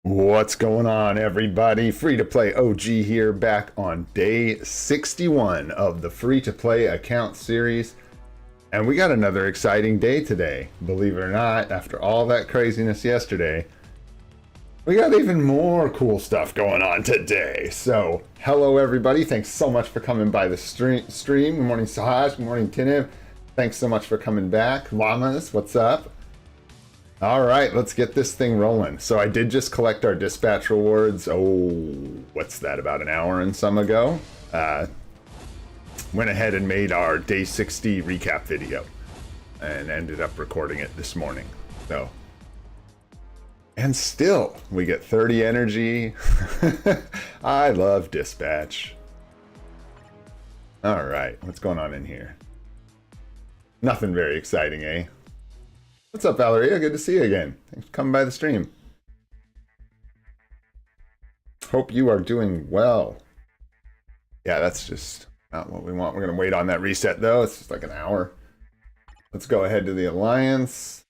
What's going on, everybody? Free to play OG here, back on day 61 of the free to play account series. And we got another exciting day today. Believe it or not, after all that craziness yesterday, we got even more cool stuff going on today. So, hello everybody. Thanks so much for coming by the stream. Good morning, Sahaj. Good morning, Tiniv. Thanks so much for coming back. Llamas, what's up? All right, let's get this thing rolling. So I did just collect our dispatch rewards. Oh, what's that, about an hour and some ago? Went ahead and made our day 60 recap video and ended up recording it this morning. So, and still we get 30 energy. I love dispatch. All right, what's going on in here? Nothing very exciting, eh? What's up, Valeria? Good to see you again. Thanks for coming by the stream. Hope you are doing well. Yeah, that's just not what we want. We're going to wait on that reset, though. It's just like an hour. Let's go ahead to the Alliance.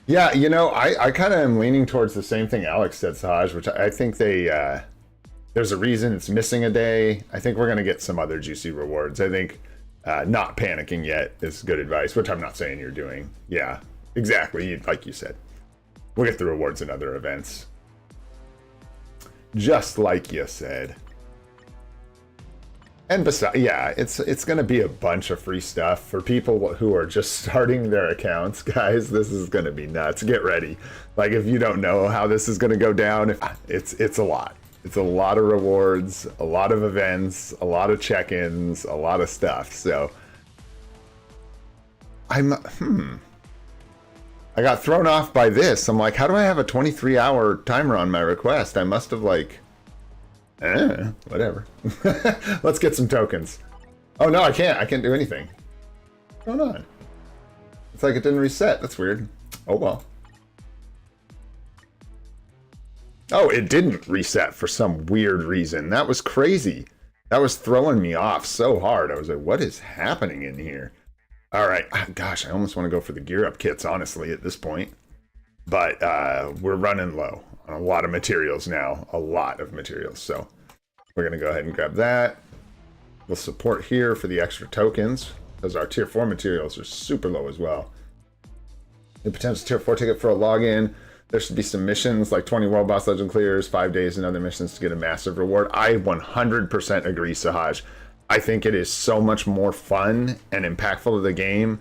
Yeah, you know, I kind of am leaning towards the same thing Alex said, Sahaj, which I think they... there's a reason it's missing a day. I think we're going to get some other juicy rewards. I think... not panicking yet is good advice, which I'm not saying you're doing. Yeah, exactly, like you said. We'll get the rewards in other events. Just like you said. And besides, yeah, it's going to be a bunch of free stuff for people who are just starting their accounts. Guys, this is going to be nuts. Get ready. Like, if you don't know how this is going to go down, it's a lot. It's a lot of rewards, a lot of events, a lot of check-ins, a lot of stuff. So I got thrown off by this. I'm like, how do I have a 23-hour timer on my request? I must have whatever. Let's get some tokens. Oh no, I can't do anything. What's going on? It's like it didn't reset. That's weird. Oh well. Oh, it didn't reset for some weird reason. That was crazy. That was throwing me off so hard. I was like, what is happening in here? All right. Gosh, I almost want to go for the gear up kits, honestly, at this point. But we're running low on a lot of materials now. A lot of materials. So we're going to go ahead and grab that. We'll support here for the extra tokens, because our tier 4 materials are super low as well. The potential tier 4 ticket for a login. There should be some missions like 20 World Boss Legend clears, 5 days and other missions to get a massive reward. I 100% agree, Sahaj. I think it is so much more fun and impactful to the game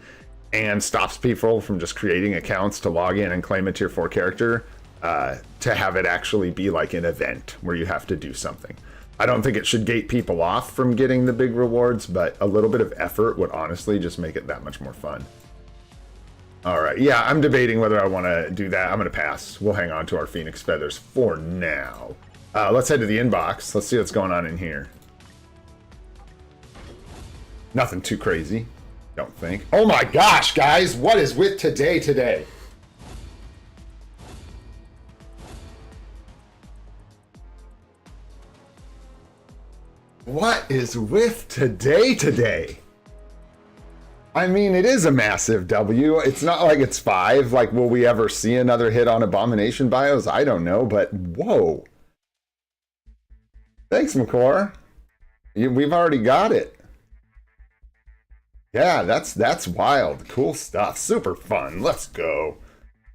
and stops people from just creating accounts to log in and claim a tier 4 character to have it actually be like an event where you have to do something. I don't think it should gate people off from getting the big rewards, but a little bit of effort would honestly just make it that much more fun. All right, yeah, I'm debating whether I want to do that. I'm going to pass. We'll hang on to our Phoenix Feathers for now. Let's head to the inbox. Let's see what's going on in here. Nothing too crazy, don't think. Oh my gosh, guys, what is with today? What is with today? I mean, it is a massive W. It's not like it's 5. Like, will we ever see another hit on Abomination Bios? I don't know, but whoa. Thanks, McCore. We've already got it. Yeah, that's wild. Cool stuff. Super fun. Let's go.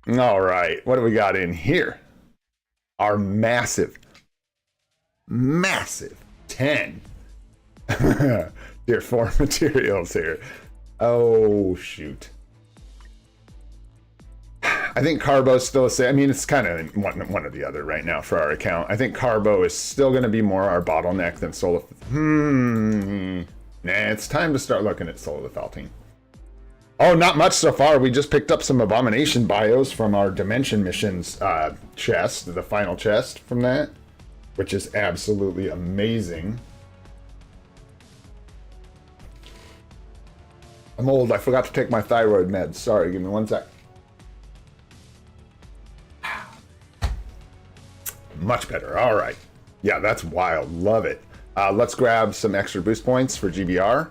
All right, what do we got in here? Our massive 10 tier 4 materials here. Oh, shoot. I think Carbo's still the same. I mean, it's kind of one or the other right now for our account. I think Carbo is still going to be more our bottleneck than Soul of... Nah, it's time to start looking at Soul of the Faltine. Oh, not much so far. We just picked up some Abomination Bios from our Dimension Missions chest, the final chest from that, which is absolutely amazing. I'm old. I forgot to take my thyroid meds. Sorry, give me one sec. Much better. All right. Yeah, that's wild. Love it. Let's grab some extra boost points for GBR.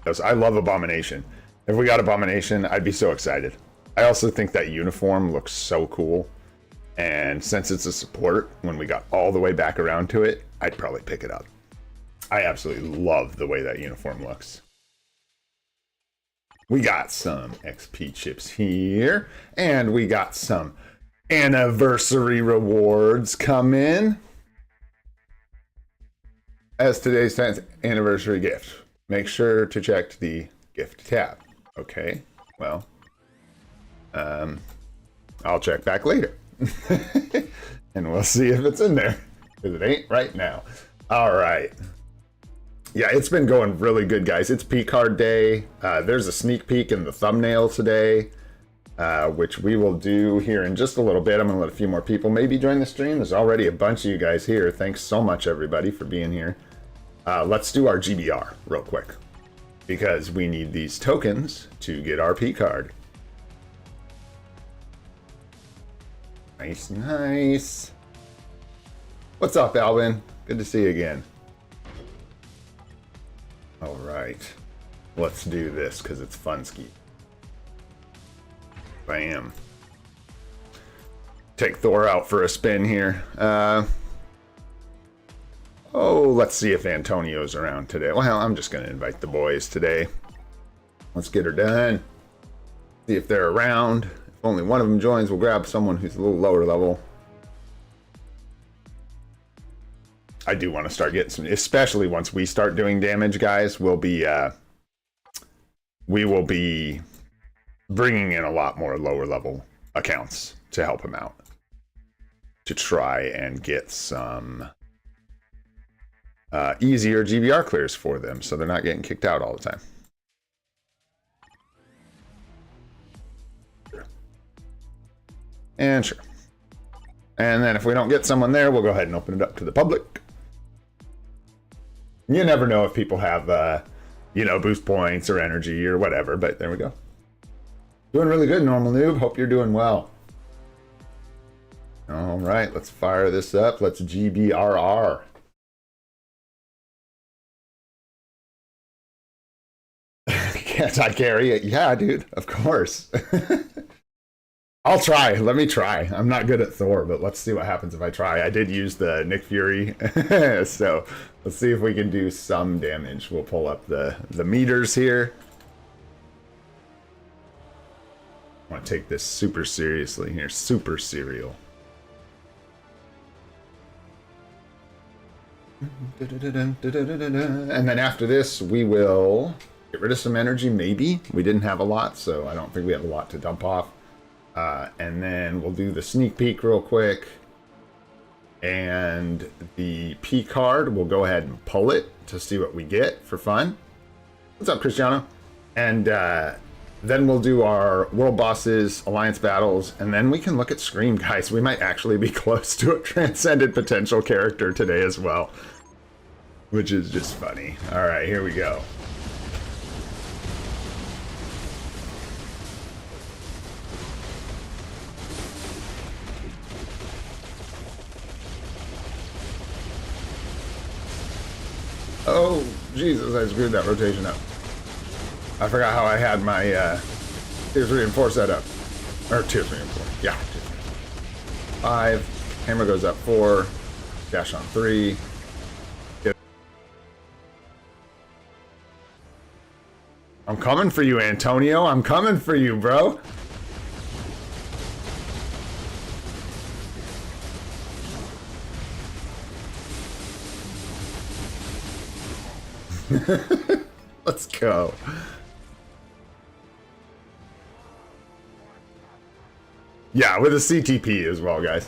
Because I love Abomination. If we got Abomination, I'd be so excited. I also think that uniform looks so cool. And since it's a support, when we got all the way back around to it, I'd probably pick it up. I absolutely love the way that uniform looks. We got some XP chips here, and we got some anniversary rewards come in as today's 10th anniversary gift. Make sure to check the gift tab. Okay, well, I'll check back later. And we'll see if it's in there, because it ain't right now. All right. Yeah, it's been going really good, guys. It's P card day. There's a sneak peek in the thumbnail today, which we will do here in just a little bit. I'm going to let a few more people maybe join the stream. There's already a bunch of you guys here. Thanks so much, everybody, for being here. Let's do our GBR real quick, because we need these tokens to get our P card. Nice, nice. What's up, Alvin? Good to see you again. All right, let's do this because it's fun ski. Bam. Take Thor out for a spin here. Oh, let's see if Antonio's around today. Well, I'm just going to invite the boys today. Let's get her done. See if they're around. If only one of them joins, we'll grab someone who's a little lower level. I do want to start getting some, especially once we start doing damage, guys. We will be bringing in a lot more lower level accounts to help him out, to try and get some easier GBR clears for them, so they're not getting kicked out all the time. Sure. And sure. And then if we don't get someone there, we'll go ahead and open it up to the public. You never know if people have, you know, boost points or energy or whatever, but there we go. Doing really good, Normal Noob. Hope you're doing well. All right, let's fire this up. Let's GBRR. Can't I carry it? Yeah, dude, of course. I'll try. Let me try. I'm not good at Thor, but let's see what happens if I try. I did use the Nick Fury, so let's see if we can do some damage. We'll pull up the meters here. I want to take this super seriously here. Super serial. And then after this, we will get rid of some energy, maybe. We didn't have a lot, so I don't think we have a lot to dump off. And then we'll do the sneak peek real quick. And the P card, we'll go ahead and pull it to see what we get for fun. What's up, Cristiano? And then we'll do our world bosses, alliance battles, and then we can look at Scream, guys. We might actually be close to a transcended potential character today as well, which is just funny. All right, here we go. Oh, Jesus, I screwed that rotation up. I forgot how I had my tier 3 and 4 set up. Or tier 3 and 4. Yeah, tier 3. 5. Hammer goes up 4. Dash on 3. I'm coming for you, Antonio. I'm coming for you, bro. Let's go. Yeah, with a CTP as well, guys.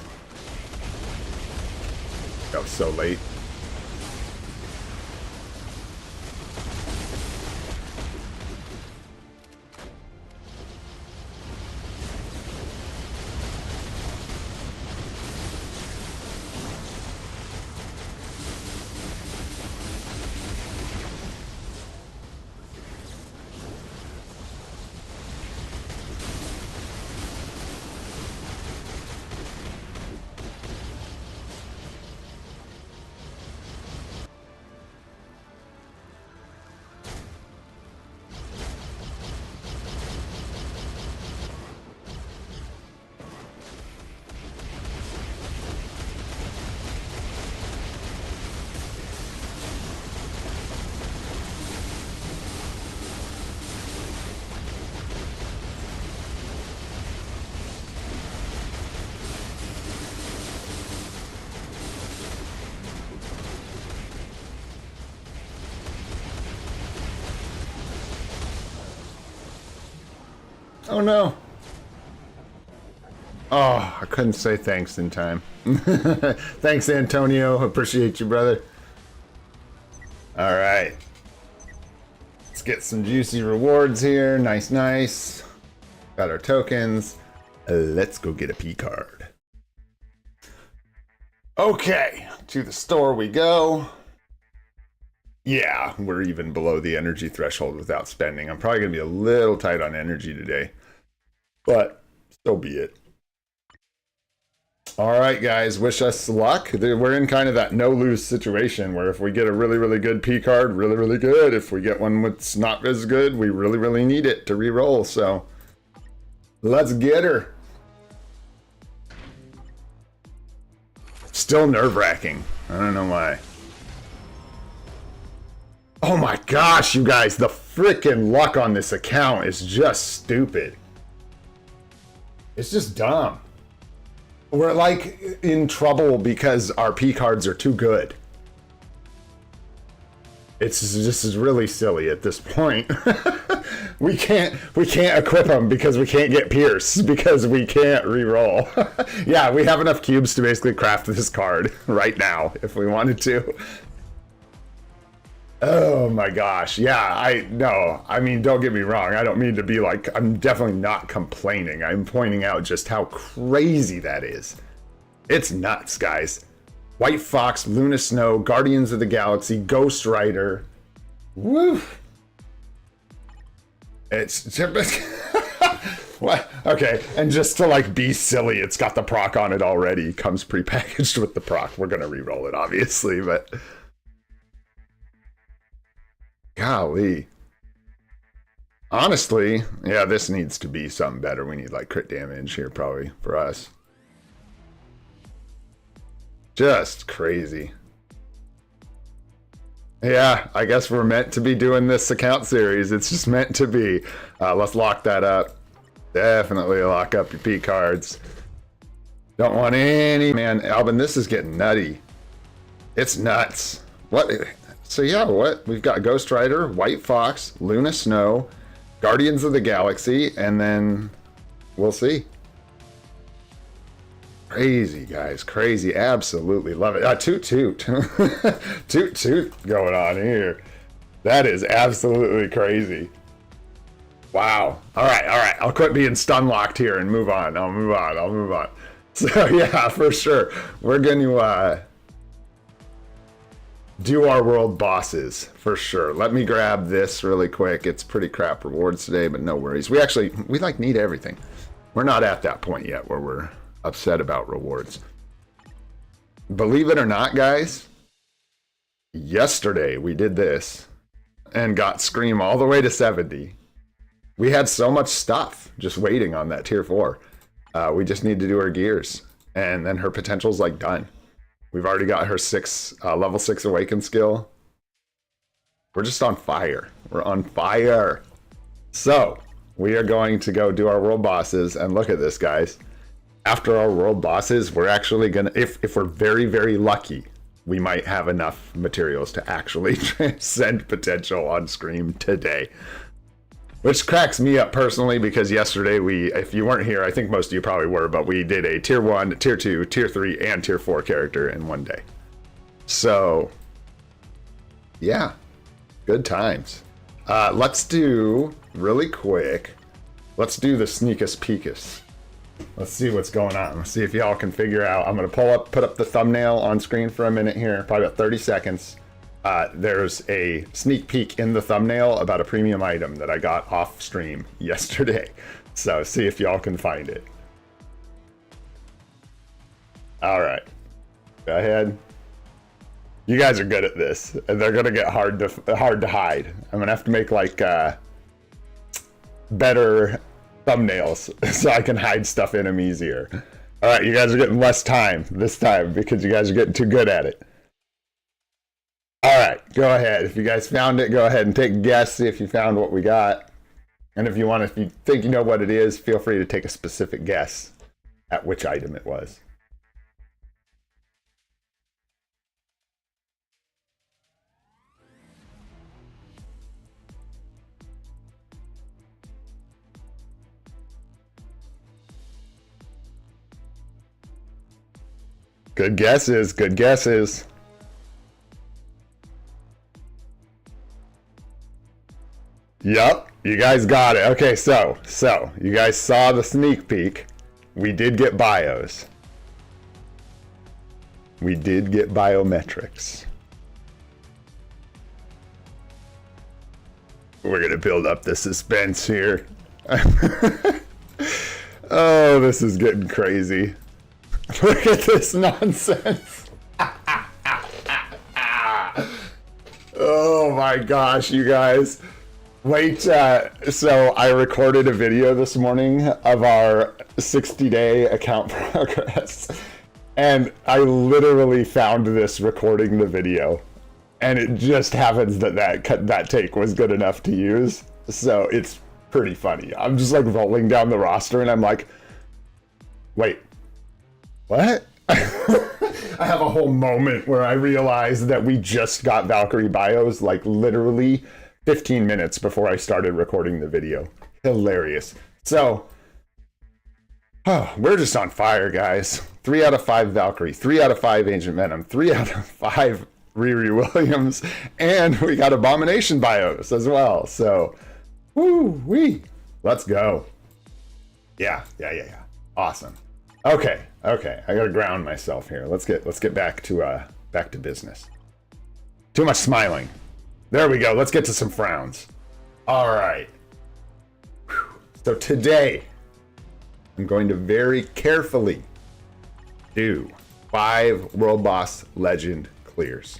That was so late. Oh no. Oh, I couldn't say thanks in time. Thanks, Antonio. Appreciate you, brother. All right. Let's get some juicy rewards here. Nice, nice. Got our tokens. Let's go get a P card. Okay, to the store we go. Yeah, we're even below the energy threshold without spending. I'm probably going to be a little tight on energy today, but so be it. All right, guys, wish us luck. We're in kind of that no-lose situation where if we get a really, really good P card, really, really good. If we get one that's not as good, we really, really need it to re-roll. So let's get her. Still nerve-wracking. I don't know why. Oh my gosh, you guys, the freaking luck on this account is just stupid. It's just dumb. We're like in trouble because our P cards are too good. It's just really silly at this point. we can't equip them because we can't get Pierce because we can't re-roll. Yeah, we have enough cubes to basically craft this card right now if we wanted to. Oh my gosh. Yeah, I mean, don't get me wrong. I don't mean to be like, I'm definitely not complaining. I'm pointing out just how crazy that is. It's nuts, guys. White Fox, Luna Snow, Guardians of the Galaxy, Ghost Rider. Woo! It's what? Okay, and just to like be silly, it's got the proc on it already. Comes prepackaged with the proc. We're gonna re-roll it, obviously, but golly. Honestly, yeah, this needs to be something better. We need like crit damage here probably for us. Just crazy. Yeah, I guess we're meant to be doing this account series. It's just meant to be. Let's lock that up. Definitely lock up your P cards. Don't want any... Man, Alvin, this is getting nutty. It's nuts. What? So yeah, what? We've got Ghost Rider, White Fox, Luna Snow, Guardians of the Galaxy, and then we'll see. Crazy, guys. Crazy. Absolutely love it. Toot toot. Toot toot going on here. That is absolutely crazy. Wow. All right. I'll quit being stun locked here and move on. I'll move on. So yeah, for sure. We're going to do our world bosses for sure. Let me grab this really quick. It's pretty crap rewards today, but no worries. We like need everything. We're not at that point yet where we're upset about rewards. Believe it or not, guys, yesterday we did this and got Scream all the way to 70. We had so much stuff just waiting on that tier 4. We just need to do her gears, and then her potential's like done. We've already got her level 6 awaken skill. We're just on fire. We're on fire. So we are going to go do our world bosses, and look at this, guys. After our world bosses, we're actually gonna, if we're very, very lucky, we might have enough materials to actually transcend potential on Scream today. Which cracks me up personally, because yesterday if you weren't here, I think most of you probably were, but we did a tier 1, tier 2, tier 3, and tier 4 character in one day. So, yeah, good times. Let's do, really quick, let's do the Sneakus Peekus. Let's see what's going on. Let's see if y'all can figure out. I'm going to put up the thumbnail on screen for a minute here, probably about 30 seconds. There's a sneak peek in the thumbnail about a premium item that I got off stream yesterday. So see if y'all can find it. All right, go ahead. You guys are good at this, and they're gonna get hard to hide. I'm gonna have to make like better thumbnails so I can hide stuff in them easier. All right, you guys are getting less time this time because you guys are getting too good at it. All right, go ahead. If you guys found it, go ahead and take a guess, see if you found what we got. And if you think you know what it is, feel free to take a specific guess at which item it was. Good guesses, good guesses. Yep, you guys got it. Okay, so you guys saw the sneak peek. We did get bios. We did get biometrics. We're gonna build up the suspense here. Oh, this is getting crazy. Look at this nonsense. Oh my gosh, you guys. Wait, so I recorded a video this morning of our 60-day account progress. And I literally found this recording the video. And it just happens that that take was good enough to use. So it's pretty funny. I'm just like rolling down the roster and I'm like, wait, what? I have a whole moment where I realize that we just got Valkyrie bios like literally 15 minutes before I started recording the video. Hilarious. So, we're just on fire, guys. 3 out of 5 Valkyrie, 3 out of 5 Ancient Venom, 3 out of 5 Riri Williams, and we got Abomination bios as well. So, woo-wee. Let's go. Yeah. Awesome. Okay. I gotta ground myself here. Let's get back to business. Too much smiling. There we go. Let's get to some frowns. All right. So today, I'm going to very carefully do 5 World Boss Legend clears.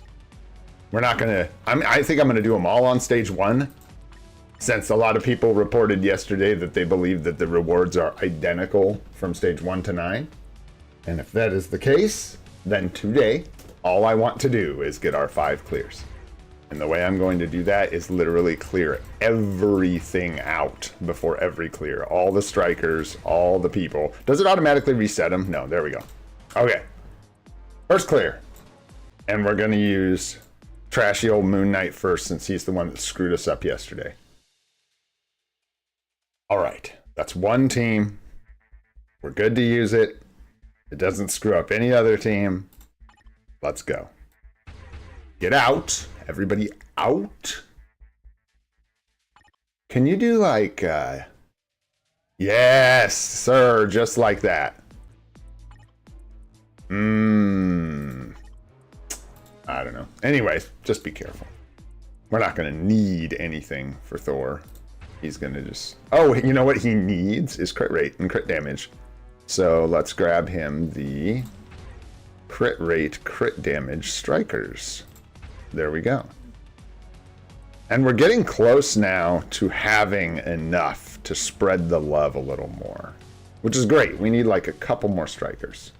We're not gonna. I think I'm gonna do them all on stage 1, since a lot of people reported yesterday that they believe that the rewards are identical from stage 1 to 9. And if that is the case, then today, all I want to do is get our 5 clears. And the way I'm going to do that is literally clear everything out before every clear. All the strikers, all the people. Does it automatically reset them? No, there we go. Okay. First clear. And we're going to use trashy old Moon Knight first, since he's the one that screwed us up yesterday. All right. That's one team. We're good to use it. It doesn't screw up any other team. Let's go. Get out. Everybody out. Can you do like, yes, sir, just like that. I don't know. Anyways, just be careful. We're not going to need anything for Thor. He's going to just... Oh, you know what he needs is crit rate and crit damage. So let's grab him the crit rate, crit damage strikers. There we go. And we're getting close now to having enough to spread the love a little more, which is great. We need like a couple more strikers.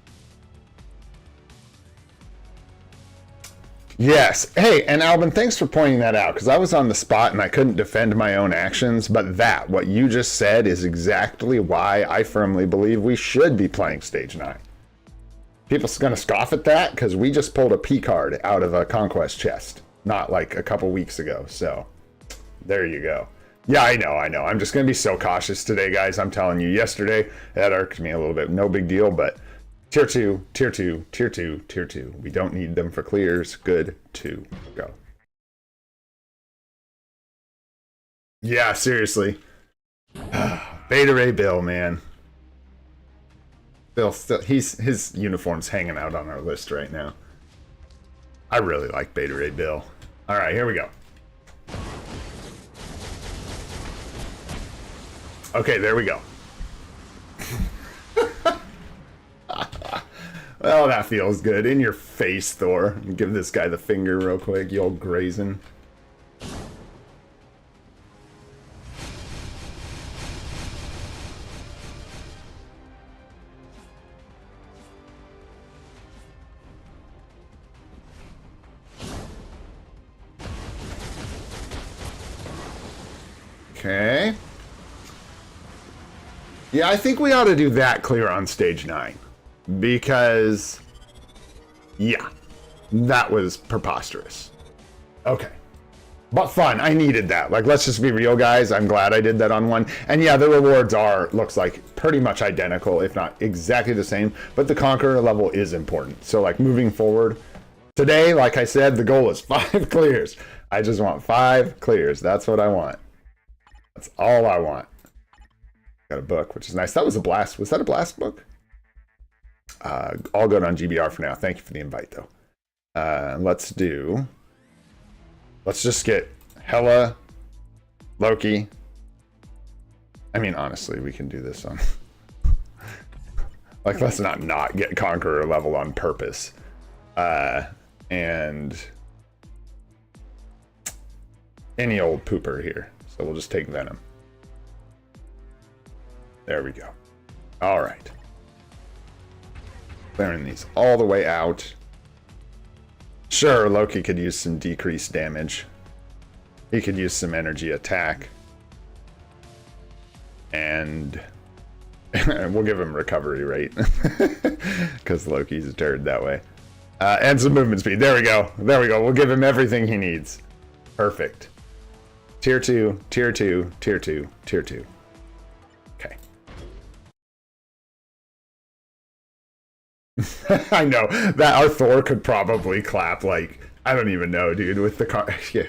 Yes. Hey, and Alvin, thanks for pointing that out, because I was on the spot and I couldn't defend my own actions. But what you just said is exactly why I firmly believe we should be playing stage 9. People are going to scoff at that because we just pulled a P card out of a Conquest chest not like a couple weeks ago. So there you go. Yeah, I know. I'm just going to be so cautious today, guys. I'm telling you, yesterday that irked me a little bit. No big deal, but tier 2, tier 2, tier 2, tier 2. We don't need them for clears. Good to go. Yeah, seriously. Beta Ray Bill, man. Bill still, his uniform's hanging out on our list right now. I really like Beta Ray Bill. All right, here we go. Okay, there we go. Well, that feels good. In your face, Thor. Give this guy the finger real quick, you old Grayson. Okay. Yeah, I think we ought to do that clear on stage 9. Because, yeah, that was preposterous. Okay. But fun. I needed that. Like, let's just be real, guys. I'm glad I did that on one. And yeah, the rewards are, looks like, pretty much identical, if not exactly the same. But the Conqueror level is important. So, like, moving forward, today, like I said, the goal is 5 clears. I just want 5 clears. That's what I want. That's all I want. Got a book, which is nice. That was a blast. Was that a blast book? All good on GBR for now. Thank you for the invite, though. Let's just get Hela, Loki. I mean, honestly, we can do this on... like, let's not get Conqueror level on purpose. And any old pooper here. So we'll just take Venom. There we go. All right. Clearing these all the way out. Sure, Loki could use some decreased damage. He could use some energy attack. And we'll give him recovery rate. Because Loki's a turd that way. And some movement speed. There we go. There we go. We'll give him everything he needs. Perfect. Tier 2, Tier 2, Tier 2, Tier 2. Okay. I know that our Thor could probably clap like, I don't even know, dude, with the car. Yeah.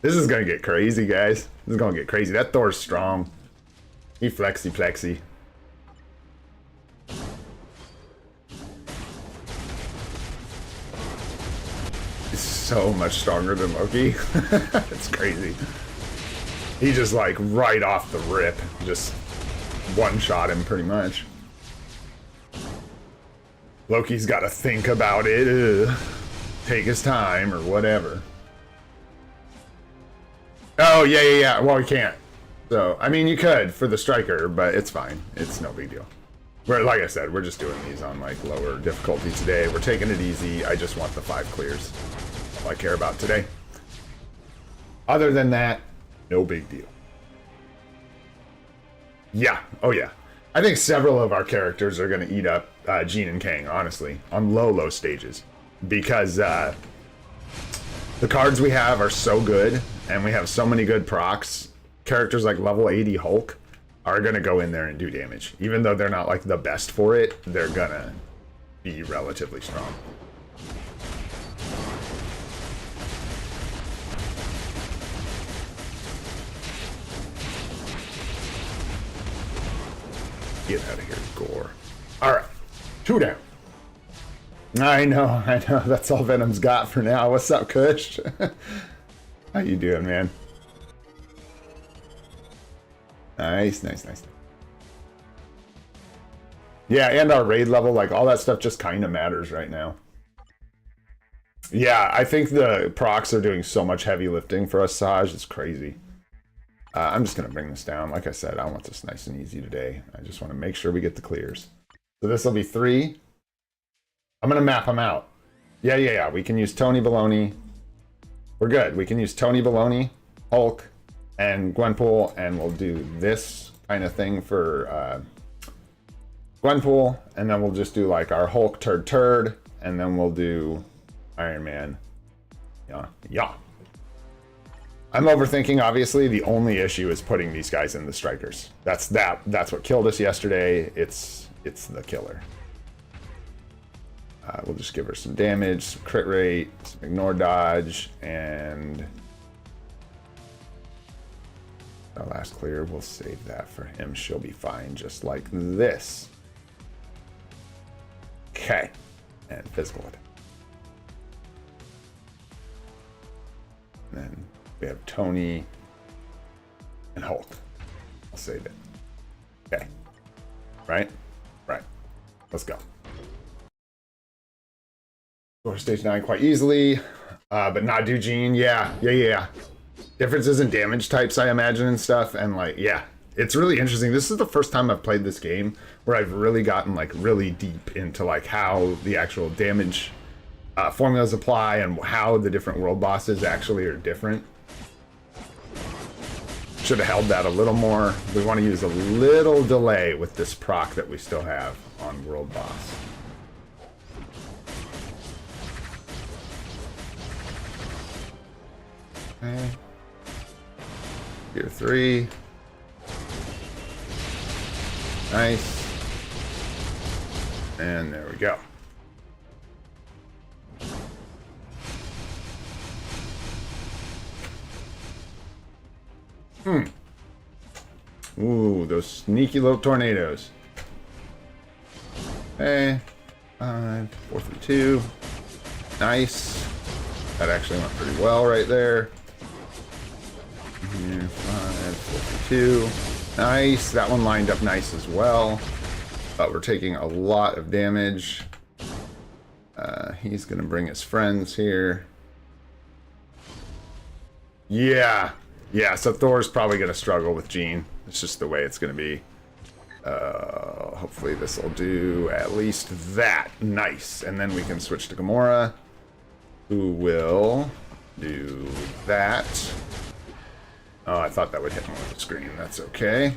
This is gonna get crazy, guys. This is gonna get crazy. That Thor's strong. He flexy. He's so much stronger than Loki. It's crazy. He just like right off the rip, just one-shot him pretty much. Loki's got to think about it, take his time or whatever. Oh, yeah. Well, we can't. So, I mean, you could for the striker, but it's fine. It's no big deal. Like I said, we're just doing these on like lower difficulty today. We're taking it easy. I just want the 5 clears. All I care about today. Other than that, no big deal. Yeah. Oh, yeah. I think several of our characters are going to eat up Jean and Kang, honestly, on low stages. Because the cards we have are so good, and we have so many good procs. Characters like level 80 Hulk are going to go in there and do damage. Even though they're not like the best for it, they're going to be relatively strong. Get out of here, Gore. Alright, 2 down. I know. That's all Venom's got for now. What's up, Kush? How you doing, man? Nice. Yeah, and our raid level, like, all that stuff just kind of matters right now. Yeah, I think the procs are doing so much heavy lifting for us, Saj. It's crazy. I'm just going to bring this down. Like I said, I want this nice and easy today. I just want to make sure we get the clears. So this will be 3. I'm going to map them out. Yeah. We can use Tony Baloney. We're good. We can use Tony Baloney, Hulk, and Gwenpool, and we'll do this kind of thing for Gwenpool, and then we'll just do like our Hulk turd, and then we'll do Iron Man. Yeah. I'm overthinking, obviously. The only issue is putting these guys in the strikers. That's what killed us yesterday. It's the killer. We'll just give her some damage, some crit rate, some ignore dodge, and our last clear, we'll save that for him. She'll be fine just like this. Okay, and physical it. And then we have Tony and Hulk. I'll save it. Okay. Right. Let's go. Go to stage 9 quite easily, but not do Jean. Yeah. Differences in damage types, I imagine, and stuff. And like, yeah, it's really interesting. This is the first time I've played this game where I've really gotten like really deep into like how the actual damage formulas apply and how the different world bosses actually are different. Should have held that a little more. We want to use a little delay with this proc that we still have on world boss. Okay. Tier 3. Nice. And there we go. Ooh, those sneaky little tornadoes. Okay. 5, 4, 3, 2. Nice. That actually went pretty well right there. Here, 5, 4, 3, 2. Nice. That one lined up nice as well. But we're taking a lot of damage. He's going to bring his friends here. Yeah. Yeah, so Thor's probably going to struggle with Jean. It's just the way it's going to be. Hopefully this will do at least that. Nice. And then we can switch to Gamora, who will do that. Oh, I thought that would hit him on the screen. That's okay.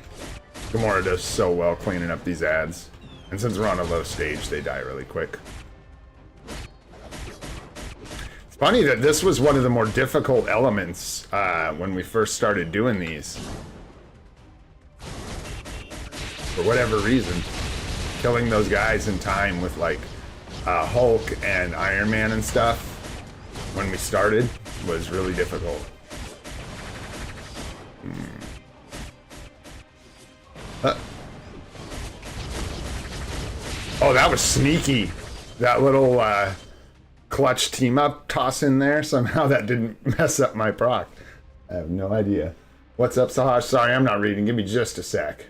Gamora does so well cleaning up these ads. And since we're on a low stage, they die really quick. It's funny that this was one of the more difficult elements when we first started doing these. For whatever reason, killing those guys in time with like Hulk and Iron Man and stuff when we started was really difficult. Oh, that was sneaky. That little clutch team up toss in there. Somehow that didn't mess up my proc. I have no idea. What's up, Sahaj? Sorry, I'm not reading. Give me just a sec.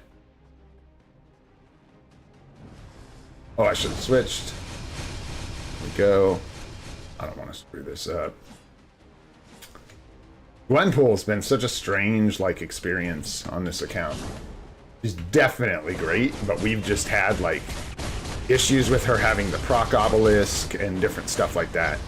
Oh, I should have switched. There we go. I don't want to screw this up. Gwenpool's been such a strange, like, experience on this account. She's definitely great, but we've just had, like, issues with her having the proc obelisk and different stuff like that.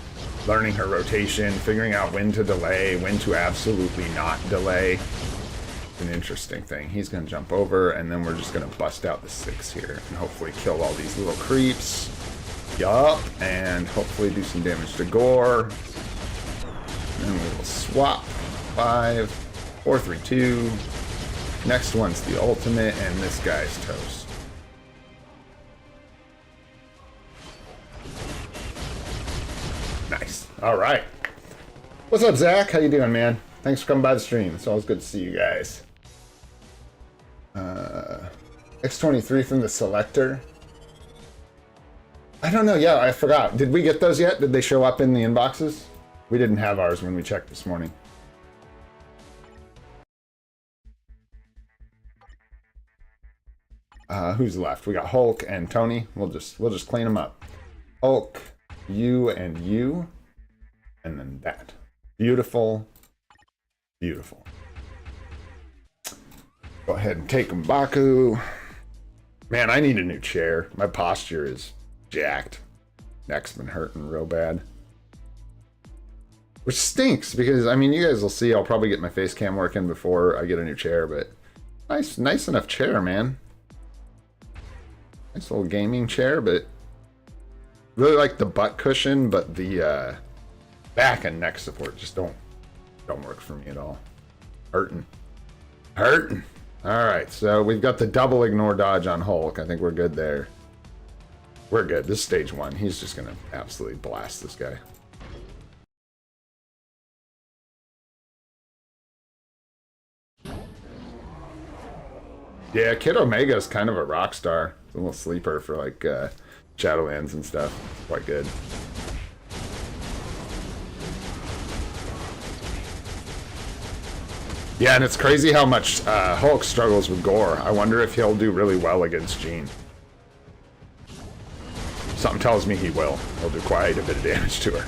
Learning her rotation, figuring out when to delay, when to absolutely not delay. It's an interesting thing. He's going to jump over, and then we're just going to bust out the 6 here and hopefully kill all these little creeps. Yup, and hopefully do some damage to Gore. And we will swap. 5, 4, 3, 2. Next one's the ultimate, and this guy's toast. Nice. All right. What's up, Zach? How you doing, man? Thanks for coming by the stream. It's always good to see you guys. X23 from the selector. I don't know. Yeah, I forgot. Did we get those yet? Did they show up in the inboxes? We didn't have ours when we checked this morning. Who's left? We got Hulk and Tony. We'll just clean them up. Hulk, you and you, and then that. Beautiful, beautiful. Go ahead and take M'Baku. Man, I need a new chair. My posture is jacked. Neck's been hurting real bad. Which stinks because, I mean, you guys will see I'll probably get my face cam working before I get a new chair, but nice enough chair, man. Nice little gaming chair, but really like the butt cushion, but the back and neck support just don't work for me at all. Hurting. All right, so we've got the double ignore dodge on Hulk. I think we're good there. We're good. This is stage 1. He's just gonna absolutely blast this guy. Yeah, Kid Omega is kind of a rock star. It's a little sleeper for like Shadowlands and stuff. Quite good. Yeah, and it's crazy how much Hulk struggles with Gore. I wonder if he'll do really well against Jean. Something tells me he will. He'll do quite a bit of damage to her.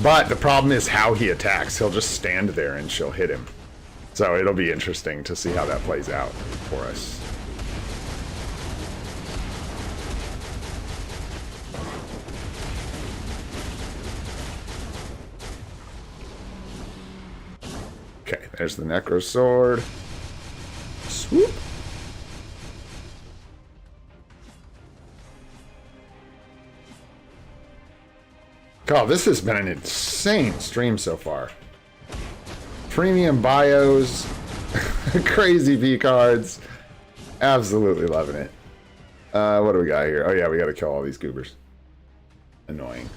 But the problem is how he attacks. He'll just stand there and she'll hit him. So it'll be interesting to see how that plays out for us. Okay, there's the Necro Sword. Swoop. God, this has been an insane stream so far. Premium bios. Crazy V cards. Absolutely loving it. What do we got here? Oh yeah, we got to kill all these goobers. Annoying.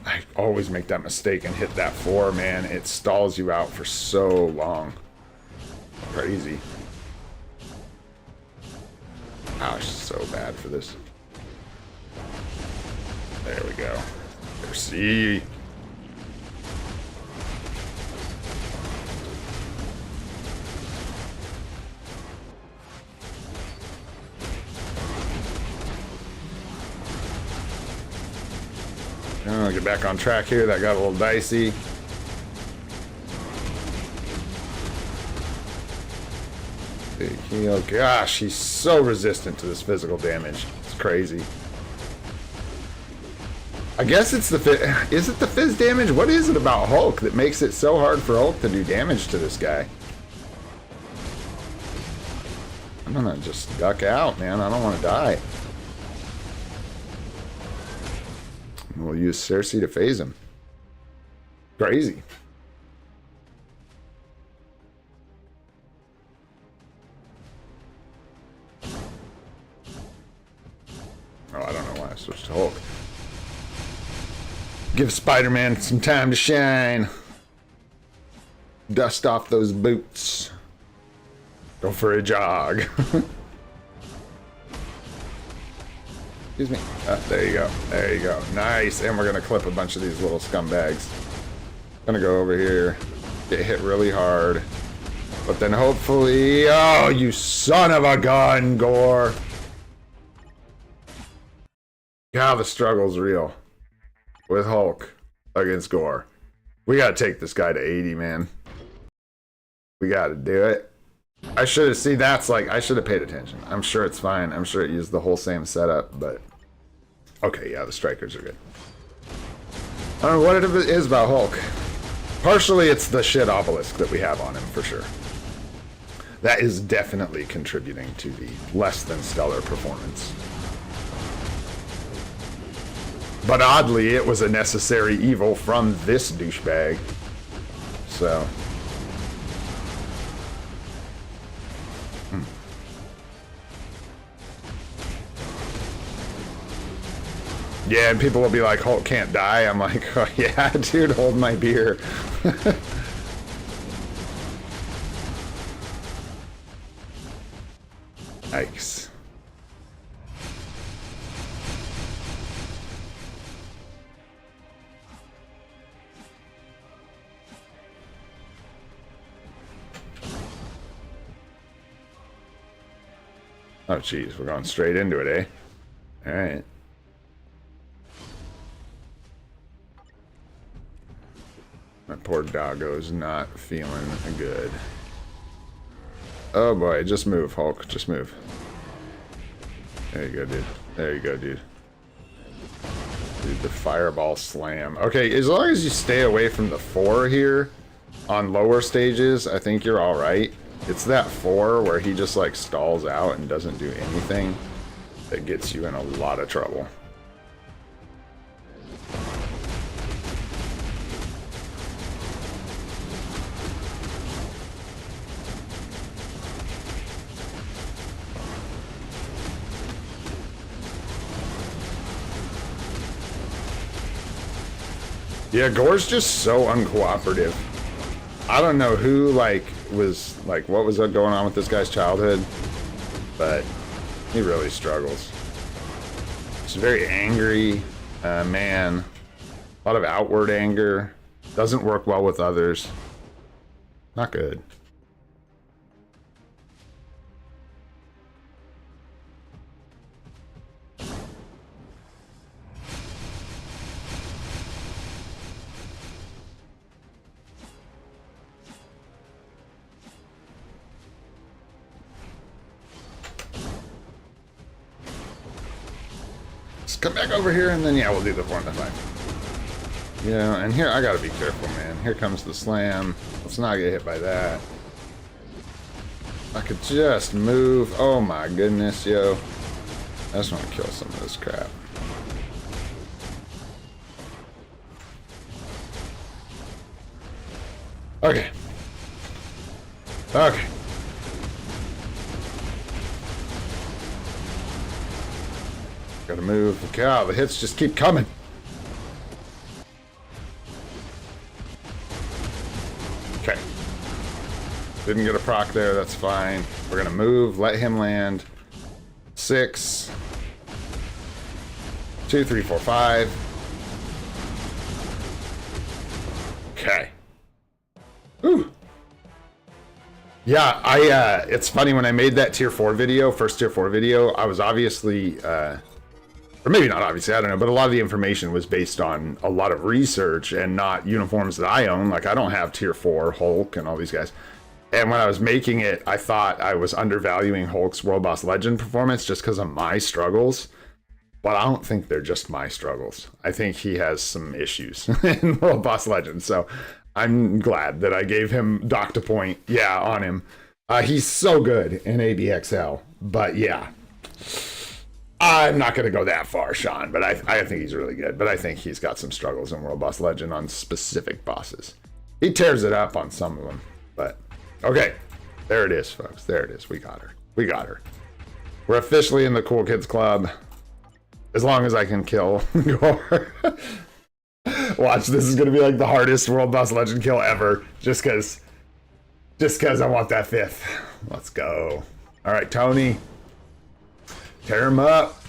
I always make that mistake and hit that 4, man. It stalls you out for so long. Crazy. Gosh, so bad for this. There we go. Merci. Oh, get back on track here. That got a little dicey. Big heal. Gosh, he's so resistant to this physical damage. It's crazy. I guess it's the fizz. Is it the fizz damage? What is it about Hulk that makes it so hard for Hulk to do damage to this guy? I'm gonna just duck out, man. I don't want to die. We'll use Cersei to phase him. Crazy. Oh, I don't know why I switched to Hulk. Give Spider-Man some time to shine. Dust off those boots. Go for a jog. Excuse me. There you go. There you go. Nice. And we're going to clip a bunch of these little scumbags. Gonna go over here. Get hit really hard. But then hopefully... Oh, you son of a gun, Gore. God, the struggle's real. With Hulk against Gore. We gotta take this guy to 80, man. We gotta do it. I should have, see, that's like, I should have paid attention. I'm sure it's fine. I'm sure it used the whole same setup, but... Okay, yeah, the strikers are good. I don't know what it is about Hulk. Partially, it's the shit obelisk that we have on him, for sure. That is definitely contributing to the less than stellar performance. But oddly, it was a necessary evil from this douchebag. So... Yeah, and people will be like, Hulk can't die. I'm like, oh yeah, dude, hold my beer. Yikes. Oh, jeez, we're going straight into it, eh? All right. My poor doggo's not feeling good. Oh boy, just move, Hulk. Just move. There you go, dude. There you go, dude. Dude, the fireball slam. Okay, as long as you stay away from the 4 here on lower stages, I think you're alright. It's that 4 where he just like stalls out and doesn't do anything that gets you in a lot of trouble. Yeah, Gore's just so uncooperative. I don't know who, like, was, like, what was going on with this guy's childhood, but he really struggles. He's very angry, man. A lot of outward anger. Doesn't work well with others. Not good. Come back over here, and then, yeah, we'll do the 4 and the 5. Yeah, and here, I gotta be careful, man. Here comes the slam. Let's not get hit by that. I could just move. Oh my goodness, yo. I just want to kill some of this crap. Okay. Okay. Gotta move. God, the hits just keep coming. Okay. Didn't get a proc there, that's fine. We're gonna move, let him land. 6. 2, 3, 4, 5. Okay. Ooh. Yeah, it's funny, when I made that tier 4 video, first tier 4 video, I was obviously, or maybe not obviously, I don't know, but a lot of the information was based on a lot of research and not uniforms that I own. Like, I don't have tier 4 Hulk and all these guys. And when I was making it, I thought I was undervaluing Hulk's World Boss Legend performance just because of my struggles. But I don't think they're just my struggles. I think he has some issues in World Boss Legend. So I'm glad that I gave him Doctor Point, yeah, on him. He's so good in ABXL. But yeah, I'm not going to go that far, Sean. But I think he's really good. But I think he's got some struggles in World Boss Legend on specific bosses. He tears it up on some of them. But okay, there it is, folks. There it is. We got her. We got her. We're officially in the Cool Kids Club. As long as I can kill Gore. Watch, this is going to be like the hardest World Boss Legend kill ever. Just because I want that 5th. Let's go. All right, Tony. Tear him up.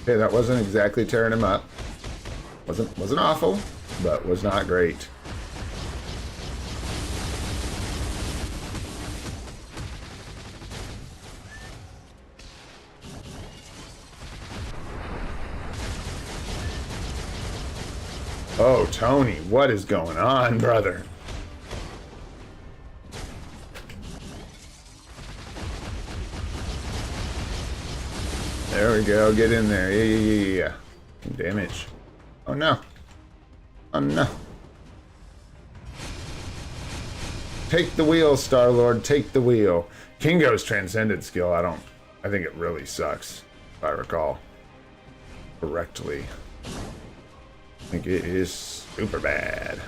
Okay, that wasn't exactly tearing him up. Wasn't awful, but was not great. Oh, Tony, what is going on, brother? There we go. Get in there. Yeah. Damage. Oh, no. Oh, no. Take the wheel, Star-Lord. Take the wheel. Kingo's Transcended skill, I think it really sucks, if I recall correctly. I think it is super bad.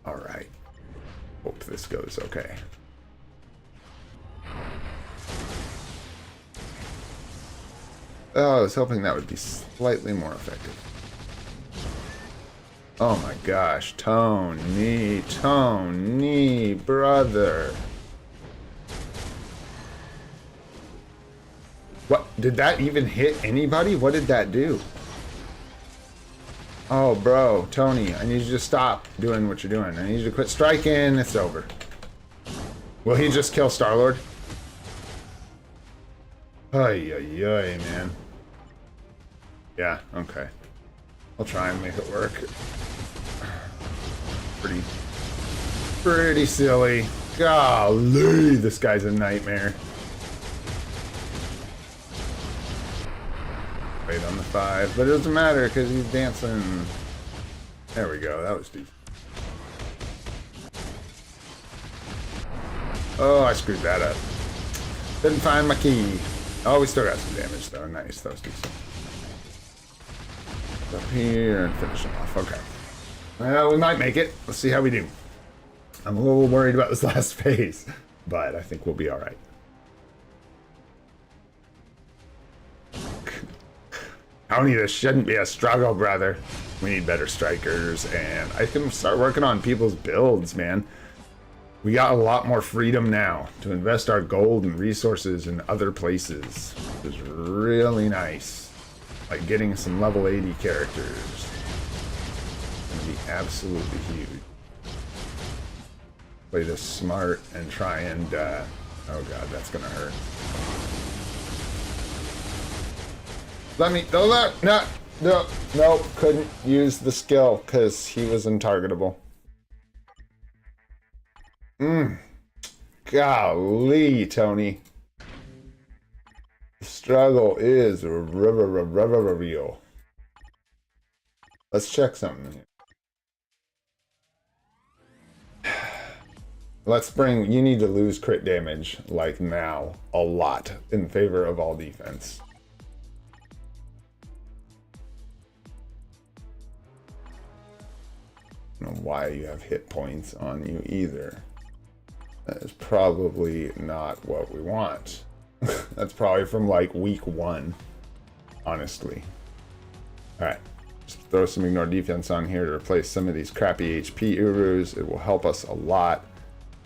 All right. Hope this goes okay. Oh, I was hoping that would be slightly more effective. Oh my gosh, Tony, brother. What? Did that even hit anybody? What did that do? Oh, bro, Tony, I need you to stop doing what you're doing. I need you to quit striking. It's over. Will he just kill Star-Lord? Ay, ay, ay, man. Yeah, okay. I'll try and make it work. Pretty silly. Golly, this guy's a nightmare. Wait on the 5, but it doesn't matter because he's dancing. There we go, that was decent. Oh, I screwed that up. Didn't find my key. Oh, we still got some damage though. Nice, that was decent. Up here and finish him off. Okay. Well, we might make it. Let's see how we do. I'm a little worried about this last phase, but I think we'll be all right. Tony, this shouldn't be a struggle, brother. We need better strikers, and I can start working on people's builds, man. We got a lot more freedom now to invest our gold and resources in other places, which is really nice. Like getting some level 80 characters. It's gonna be absolutely huge. Play this smart and try and, oh god, that's gonna hurt. Let me, no, couldn't use the skill because he was untargetable. Golly, Tony. The struggle is real. Let's check something here. Let's bring, you need to lose crit damage, like now, a lot, in favor of all defense. I don't know why you have hit points on you either. That is probably not what we want. That's probably from like week 1, honestly. Alright, just throw some ignore defense on here to replace some of these crappy HP Urus. It will help us a lot.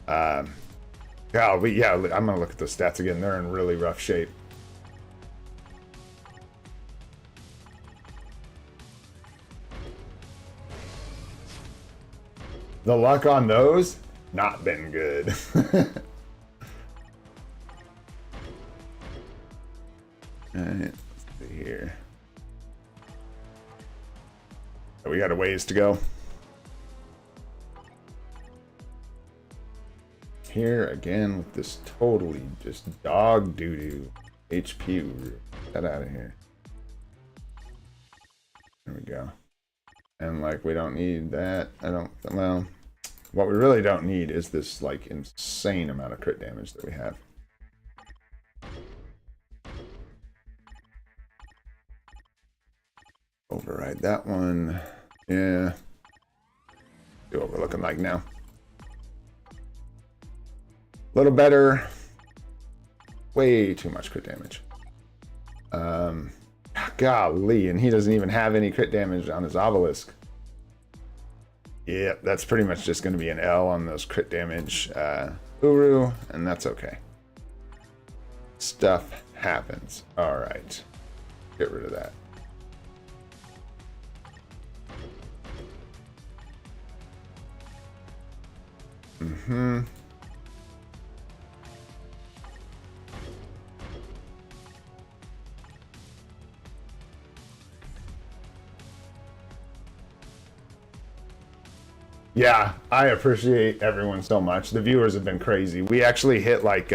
Yeah, I'm gonna look at those stats again. They're in really rough shape. The luck on those, not been good. Alright, let's see here. We got a ways to go. Here again with this totally just dog doo-doo HP. Get out of here. There we go. And like we don't need that. Well, what we really don't need is this like insane amount of crit damage that we have. Override that one. Yeah. See what we're looking like now. A little better. Way too much crit damage. Golly, and he doesn't even have any crit damage on his obelisk. Yeah, that's pretty much just going to be an L on those crit damage Uru, and that's okay. Stuff happens. Alright. Get rid of that. Mm-hmm. Yeah, I appreciate everyone so much. The viewers have been crazy. We actually hit like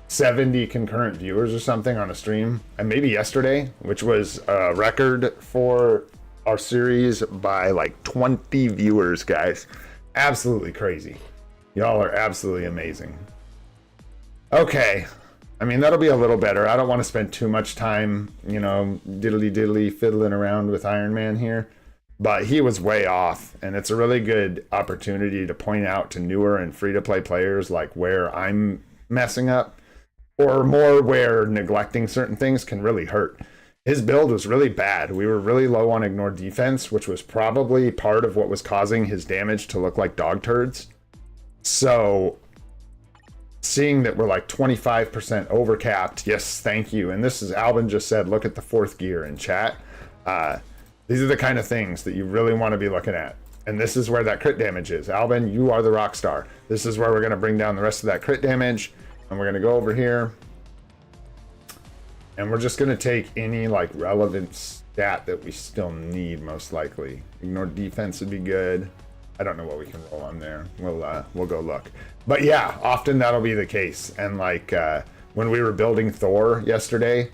70 concurrent viewers or something on a stream, and maybe yesterday, which was a record for our series by like 20 viewers, guys. Absolutely crazy. Y'all are absolutely amazing. Okay. I mean, that'll be a little better. I don't want to spend too much time, you know, diddly fiddling around with Iron Man here. But he was way off, and it's a really good opportunity to point out to newer and free-to-play players like where I'm messing up, or more where neglecting certain things can really hurt. His build was really bad. We were really low on ignore defense, which was probably part of what was causing his damage to look like dog turds. So seeing that we're like 25% overcapped, yes, thank you. And this is, Albin just said, look at the 4th gear in chat. These are the kind of things that you really want to be looking at. And this is where that crit damage is. Albin, you are the rock star. This is where we're going to bring down the rest of that crit damage. And we're going to go over here. And we're just going to take any like relevant stat that we still need, most likely. Ignore defense would be good. I don't know what we can roll on there. We'll go look. But yeah, often that'll be the case. And like when we were building Thor yesterday,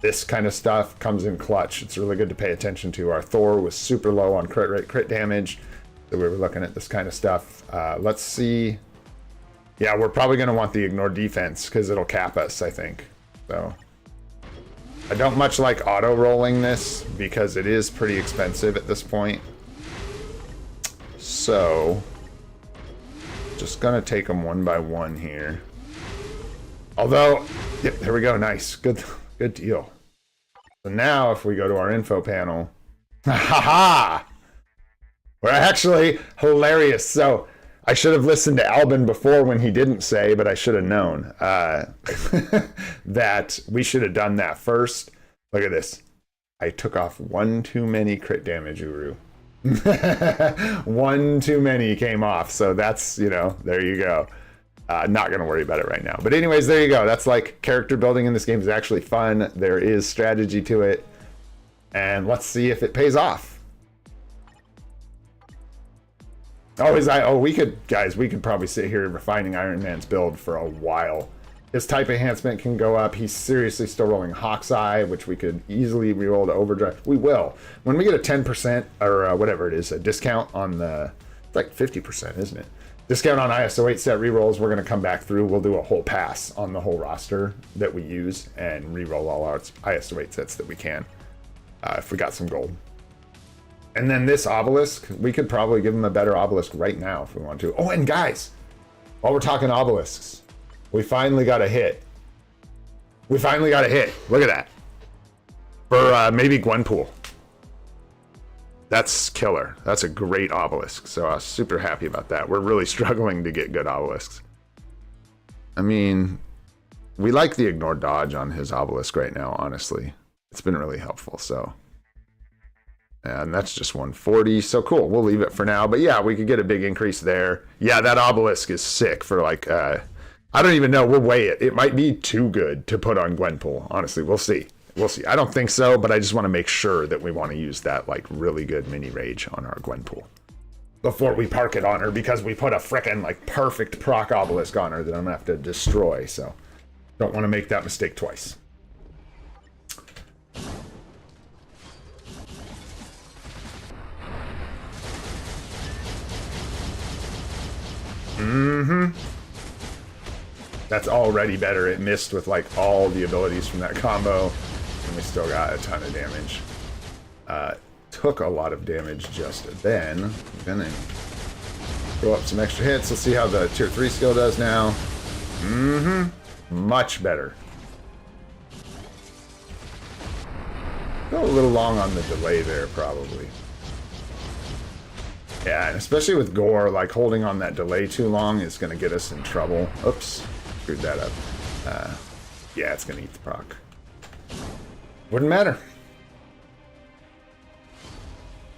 this kind of stuff comes in clutch. It's really good to pay attention to. Our Thor was super low on crit rate, crit damage. So we were looking at this kind of stuff. Let's see. Yeah, we're probably going to want the ignore defense because it'll cap us, I think. So I don't much like auto rolling this because it is pretty expensive at this point. So just going to take them one by one here. Although, yep, there we go. Nice. Good deal. So now if we go to our info panel, haha, we're actually hilarious. So I should have listened to Albin before when he didn't say, but I should have known that we should have done that first. Look at this. I took off one too many crit damage, Uru. One too many came off. So that's, you know, there you go. Not going to worry about it right now. But anyways, there you go. That's like character building in this game is actually fun. There is strategy to it. And let's see if it pays off. We could probably sit here refining Iron Man's build for a while. His type enhancement can go up. He's seriously still rolling Hawk's Eye, which we could easily reroll to Overdrive. We will. When we get a 10% or whatever it is, a discount on the, it's like 50%, isn't it? Discount on ISO8 set rerolls, we're going to come back through. We'll do a whole pass on the whole roster that we use and reroll all our ISO8 sets that we can if we got some gold. And then this obelisk, we could probably give him a better obelisk right now if we want to. Oh, and guys, while we're talking obelisks, we finally got a hit. We finally got a hit. Look at that. For maybe Gwenpool. That's killer. That's a great obelisk. So I was super happy about that. We're really struggling to get good obelisks. I mean, we like the ignore dodge on his obelisk right now, honestly. It's been really helpful, so. And that's just 140. So cool. We'll leave it for now. But yeah, we could get a big increase there. Yeah, that obelisk is sick for like, I don't even know. We'll weigh it. It might be too good to put on Gwenpool. Honestly, we'll see. We'll see. I don't think so, but I just want to make sure that we want to use that like really good mini rage on our Gwenpool before we park it on her, because we put a frickin' like perfect proc obelisk on her that I'm gonna have to destroy. So don't want to make that mistake twice. That's already better. It missed with like all the abilities from that combo, and we still got a ton of damage. Took a lot of damage just then. Gonna throw up some extra hits. Let's see how the tier 3 skill does now. Much better. Go a little long on the delay there, probably. Yeah, and especially with Gore, like holding on that delay too long is going to get us in trouble. Oops, screwed that up. Yeah, it's going to eat the proc. Wouldn't matter.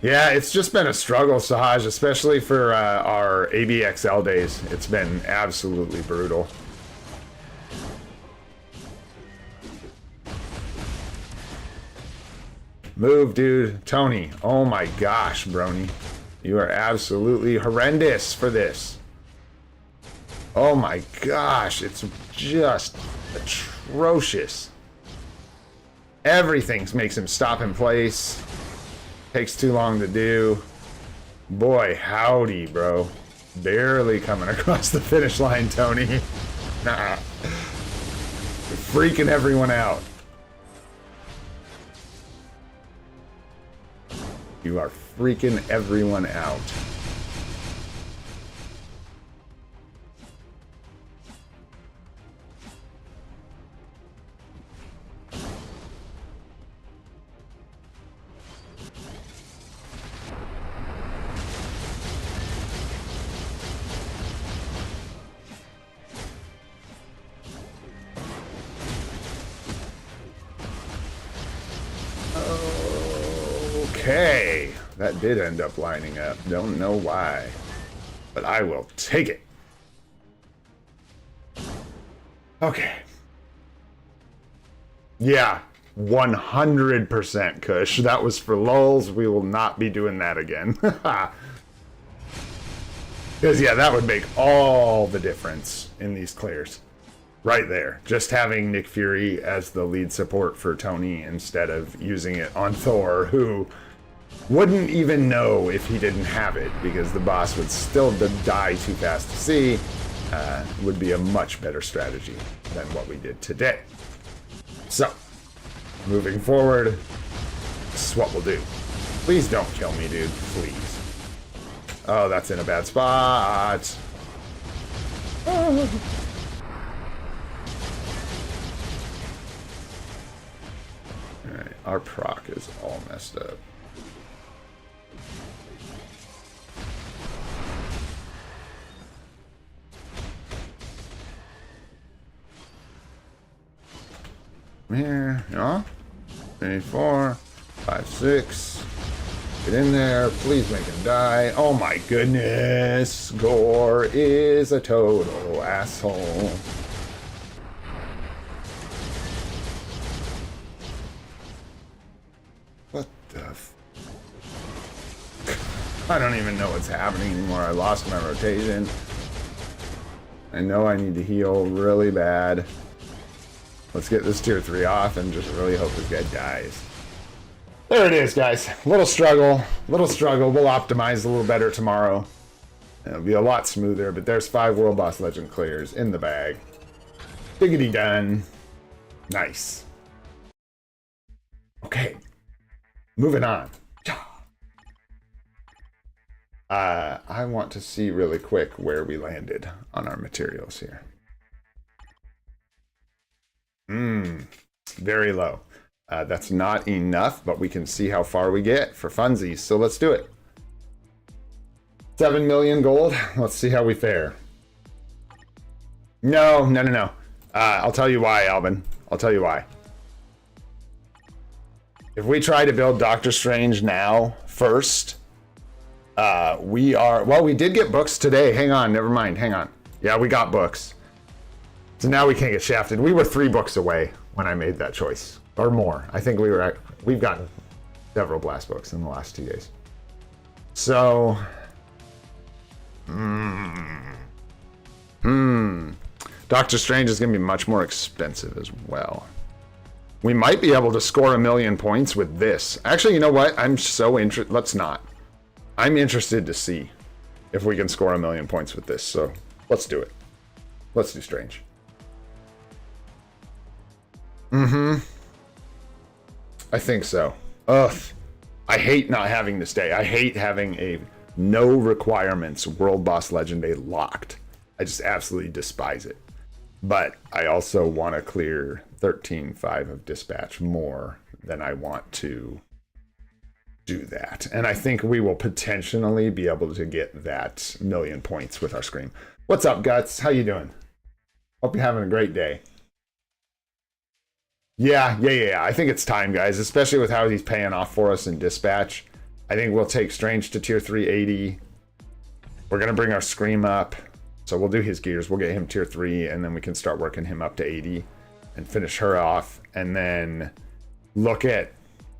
Yeah, it's just been a struggle, Sahaj, especially for our ABXL days. It's been absolutely brutal. Move, dude. Tony. Oh my gosh, Brony. You are absolutely horrendous for this. Oh my gosh, it's just atrocious. Everything makes him stop in place. Takes too long to do. Boy, howdy, bro. Barely coming across the finish line, Tony. Nah. You're freaking everyone out. You are freaking everyone out. Okay, that did end up lining up. Don't know why, but I will take it. Okay. Yeah, 100% Kush. That was for lulz. We will not be doing that again. Because, yeah, that would make all the difference in these clears. Right there. Just having Nick Fury as the lead support for Tony instead of using it on Thor, who wouldn't even know if he didn't have it, because the boss would still die too fast to see, would be a much better strategy than what we did today. So, moving forward, this is what we'll do. Please don't kill me, dude. Please. Oh, that's in a bad spot. Oh. Alright, our proc is all messed up. Here, yeah. 24, 5, 6. Get in there. Please make him die. Oh my goodness. Gore is a total asshole. What the I don't even know what's happening anymore. I lost my rotation. I know I need to heal really bad. Let's get this tier 3 off and just really hope this guy dies. There it is, guys. Little struggle. We'll optimize a little better tomorrow. It'll be a lot smoother, but there's 5 World Boss Legend clears in the bag. Diggity done. Nice. Okay. Moving on. I want to see really quick where we landed on our materials here. Very low. That's not enough, but we can see how far we get for funsies. So let's do it. 7 million gold. Let's see how we fare. No. I'll tell you why, Alvin. I'll tell you why. If we try to build Doctor Strange now first, we did get books today. Hang on, never mind. Hang on. Yeah, we got books. So now we can't get shafted. We were 3 books away when I made that choice, or more. I think we've gotten several blast books in the last 2 days. So, Doctor Strange is going to be much more expensive as well. We might be able to score 1 million points with this. Actually, you know what? I'm so interested. Let's not. I'm interested to see if we can score 1 million points with this. So let's do it. Let's do Strange. I think so. Ugh. I hate not having this day. I hate having a no requirements World Boss Legend Day locked. I just absolutely despise it. But I also want to clear 13.5 of dispatch more than I want to do that. And I think we will potentially be able to get that 1 million points with our Scream. What's up, Guts? How you doing? Hope you're having a great day. Yeah. I think it's time, guys, especially with how he's paying off for us in dispatch. I think we'll take Strange to tier 380. We're going to bring our Scream up. So we'll do his gears. We'll get him tier 3, and then we can start working him up to 80 and finish her off. And then look at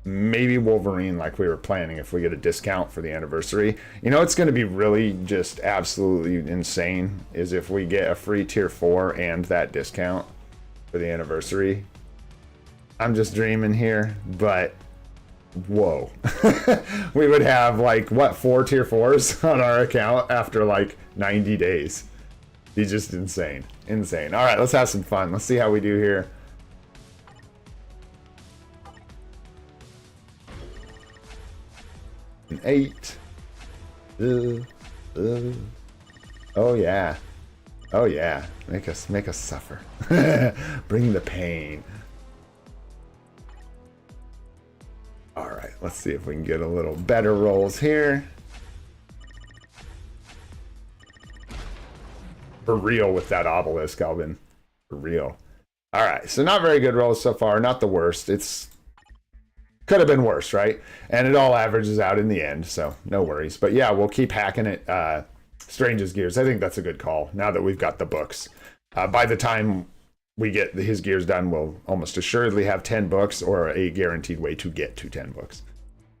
maybe Wolverine like we were planning if we get a discount for the anniversary. You know, it's going to be really just absolutely insane is if we get a free tier 4 and that discount for the anniversary. I'm just dreaming here, but whoa. We would have like, what, 4 tier 4s on our account after like 90 days. He's just insane. Insane. All right, let's have some fun. Let's see how we do here. An 8. Oh yeah. Oh yeah. Make us suffer. Bring the pain. All right, let's see if we can get a little better rolls here. For real with that obelisk, Alvin. For real. All right, so not very good rolls so far. Not the worst. It's could have been worse, right? And it all averages out in the end, so no worries. But yeah, we'll keep hacking it. Strange's gears. I think that's a good call now that we've got the books. By the time we get his gears done, we'll almost assuredly have 10 books or a guaranteed way to get to 10 books.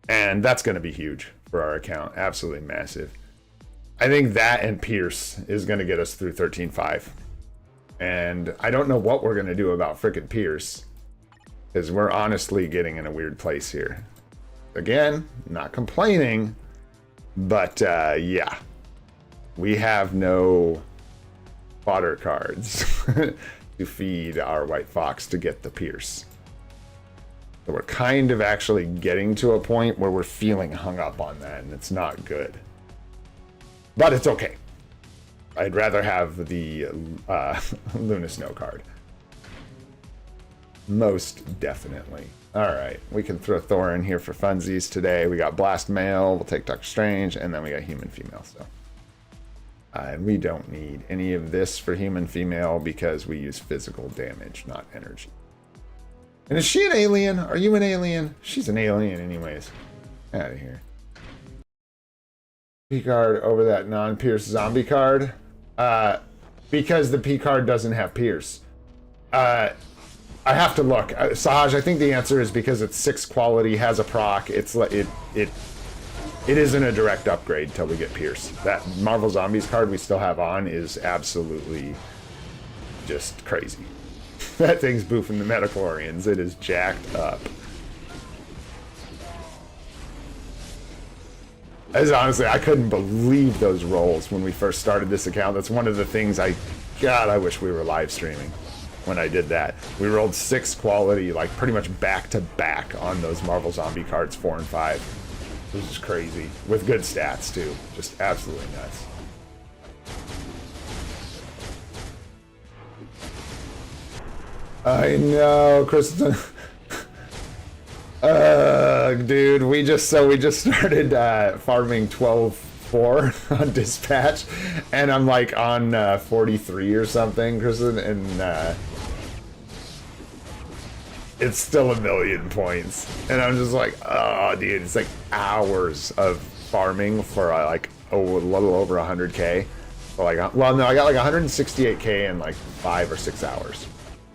And that's going to be huge for our account. Absolutely massive. I think that and Pierce is going to get us through 13.5. And I don't know what we're going to do about frickin' Pierce, because we're honestly getting in a weird place here. Again, not complaining, but yeah. We have no fodder cards to feed our White Fox to get the Pierce. So we're kind of actually getting to a point where we're feeling hung up on that, and it's not good. But it's okay. I'd rather have the Luna Snow card. Most definitely. Alright, we can throw Thor in here for funsies today. We got Blast Male, we'll take Doctor Strange, and then we got Human Female. So we don't need any of this for Human Female because we use physical damage, not energy. And is she an alien? Are you an alien? She's an alien anyways. Out of here. P card over that non-Pierce zombie card. Because the P card doesn't have Pierce. I have to look. Sahaj, I think the answer is because it's 6 quality, has a proc. It isn't a direct upgrade till we get Pierce. That Marvel Zombies card we still have on is absolutely just crazy. That thing's boofing the Metachlorians. It is jacked up. As honestly, I couldn't believe those rolls when we first started this account. That's one of the things God, I wish we were live streaming when I did that. We rolled 6 quality, like pretty much back to back on those Marvel Zombie cards, 4 and 5. It was just crazy. With good stats too. Just absolutely nuts. I know, Kristen. Dude, we just started farming 12-4 on dispatch, and I'm like on 43 or something, Kristen, and it's still 1,000,000 points, and I'm just like, oh, dude, it's like hours of farming for like a little over 100k. So like, well, no, I got like 168k in like 5 or 6 hours,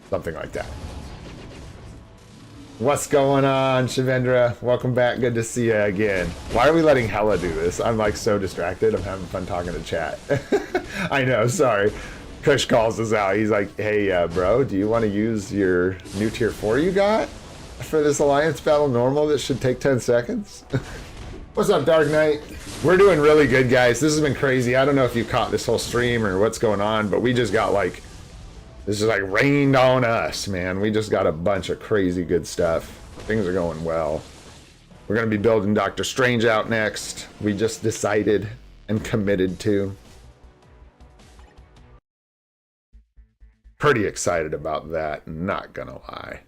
something like that. What's going on, Shivendra? Welcome back. Good to see you again. Why are we letting Hella do this? I'm like so distracted. I'm having fun talking to chat. I know, sorry. Kush calls us out. He's like, hey, bro, do you want to use your new tier 4 you got for this Alliance battle normal that should take 10 seconds? What's up, Dark Knight? We're doing really good, guys. This has been crazy. I don't know if you caught this whole stream or what's going on, but we just got like, this is like rained on us, man. We just got a bunch of crazy good stuff. Things are going well. We're going to be building Doctor Strange out next. We just decided and committed to. Pretty excited about that, not gonna lie.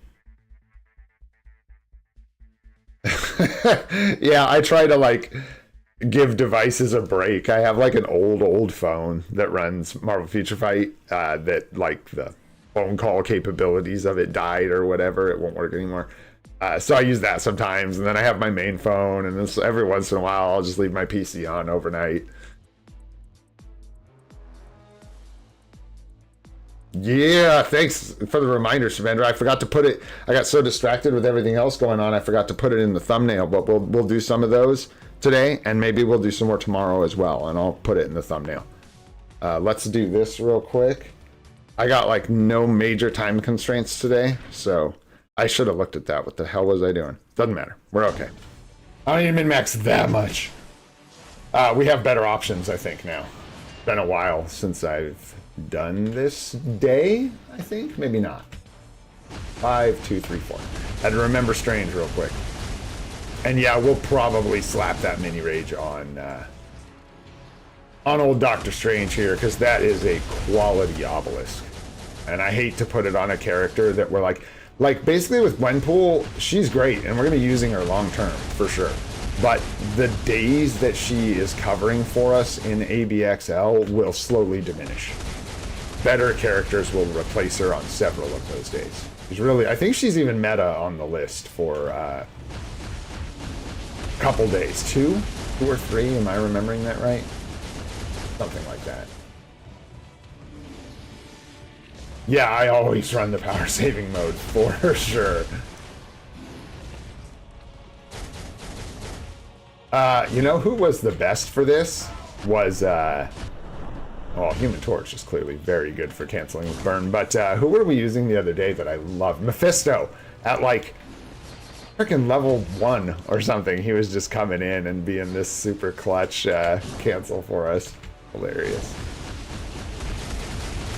Yeah, I try to like give devices a break. I have like an old phone that runs Marvel Future Fight that like the phone call capabilities of it died or whatever. It won't work anymore. So I use that sometimes, and then I have my main phone, and this every once in a while I'll just leave my PC on overnight. Yeah, thanks for the reminder, Shavendra. I forgot to put it. I got so distracted with everything else going on, I forgot to put it in the thumbnail. But we'll do some of those today, and maybe we'll do some more tomorrow as well, and I'll put it in the thumbnail. Let's do this real quick. I got like no major time constraints today, so I should have looked at that. What the hell was I doing? Doesn't matter. We're okay. I don't even min-max that much. We have better options, I think, now. It's been a while since I've done this day, I think. Maybe not. 5, 2, 3, 4. Had to remember Strange real quick. And yeah, we'll probably slap that mini rage on old Doctor Strange here, because that is a quality obelisk. And I hate to put it on a character that we're like basically with Gwenpool, she's great, and we're going to be using her long term, for sure. But the days that she is covering for us in ABXL will slowly diminish. Better characters will replace her on several of those days. She's really, I think she's even meta on the list for a couple days. 2 or 3, am I remembering that right? Something like that. Yeah, I always run the power saving mode for sure. You know who was the best for this? Was, well, Human Torch is clearly very good for canceling with burn, but who were we using the other day that I loved? Mephisto, at like freaking level 1 or something. He was just coming in and being this super clutch cancel for us. Hilarious.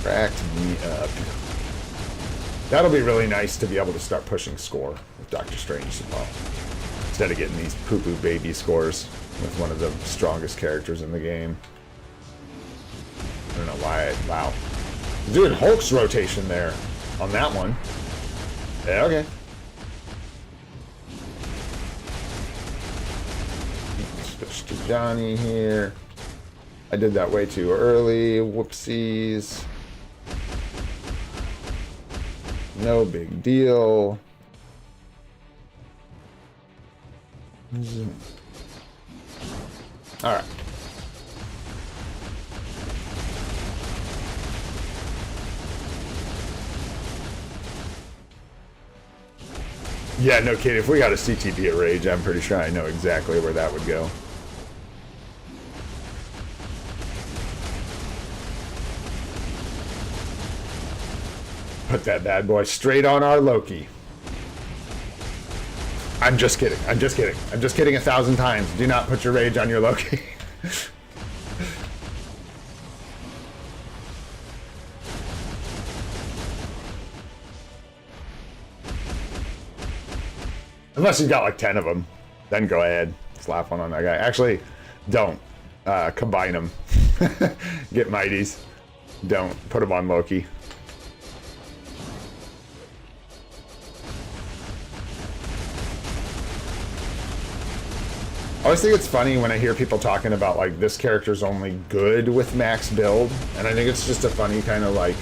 Cracked me up. That'll be really nice to be able to start pushing score with Doctor Strange as well, instead of getting these poo-poo baby scores with one of the strongest characters in the game. I don't know why. Wow. Doing Hulk's rotation there on that one. Yeah, okay. Switch to Johnny here. I did that way too early. Whoopsies. No big deal. All right. Yeah, no kidding. If we got a CTB at Rage, I'm pretty sure I know exactly where that would go. Put that bad boy straight on our Loki. I'm just kidding. I'm just kidding. I'm just kidding 1,000 times. Do not put your rage on your Loki. Unless you've got like 10 of them. Then go ahead. Slap one on that guy. Actually, don't. Combine them. Get mighties. Don't. Put them on Loki. I always think it's funny when I hear people talking about like this character's only good with max build, and I think it's just a funny kind of like,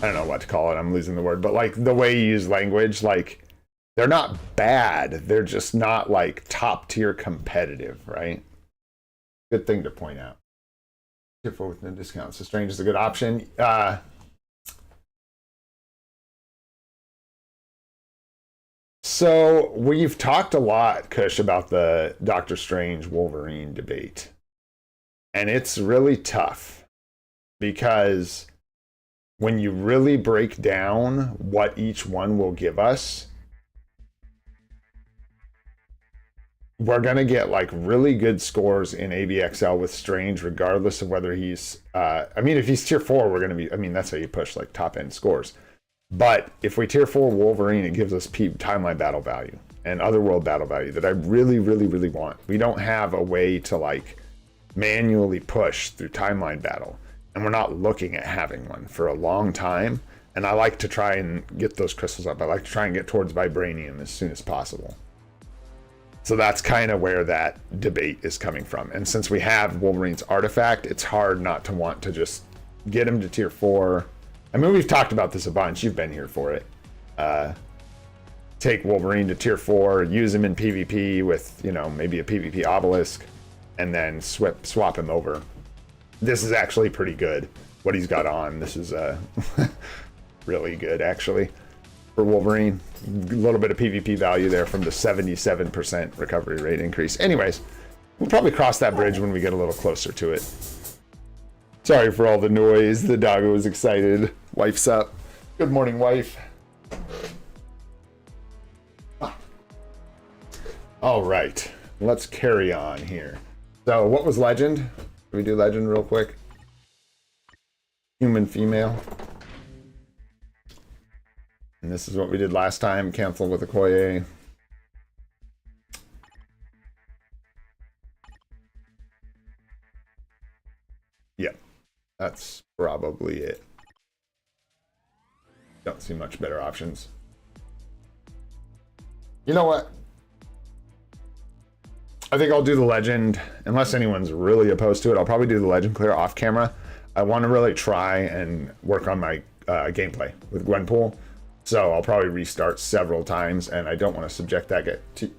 I don't know what to call it, I'm losing the word, but like the way you use language, like they're not bad, they're just not like top tier competitive, right? Good thing to point out. Tier 4 with no discounts. So Strange is a good option. So we've talked a lot, Kush, about the Doctor Strange Wolverine debate. And it's really tough because when you really break down what each one will give us, we're going to get like really good scores in ABXL with Strange, regardless of whether he's, I mean, if he's tier 4, we're going to be, I mean, that's how you push like top end scores. But if we tier 4 Wolverine, it gives us timeline battle value and otherworld battle value that I really, really, really want. We don't have a way to like manually push through timeline battle, and we're not looking at having one for a long time. And I like to try and get those crystals up. I like to try and get towards Vibranium as soon as possible. So that's kind of where that debate is coming from. And since we have Wolverine's artifact, it's hard not to want to just get him to tier 4. I mean, we've talked about this a bunch. You've been here for it. Take Wolverine to tier 4, use him in PvP with, you know, maybe a PvP obelisk, and then swap him over. This is actually pretty good, what he's got on. This is really good, actually, for Wolverine. A little bit of PvP value there from the 77% recovery rate increase. Anyways, we'll probably cross that bridge when we get a little closer to it. Sorry for all the noise. The doggo is excited. Wife's up. Good morning, wife. All right, let's carry on here. So what was Legend? Can we do Legend real quick? Human female. And this is what we did last time. Cancel with Okoye. Yep. That's probably it. Don't see much better options. You know what? I think I'll do the Legend, unless anyone's really opposed to it. I'll probably do the Legend clear off camera. I want to really try and work on my gameplay with Gwenpool. So I'll probably restart several times, and I don't want to subject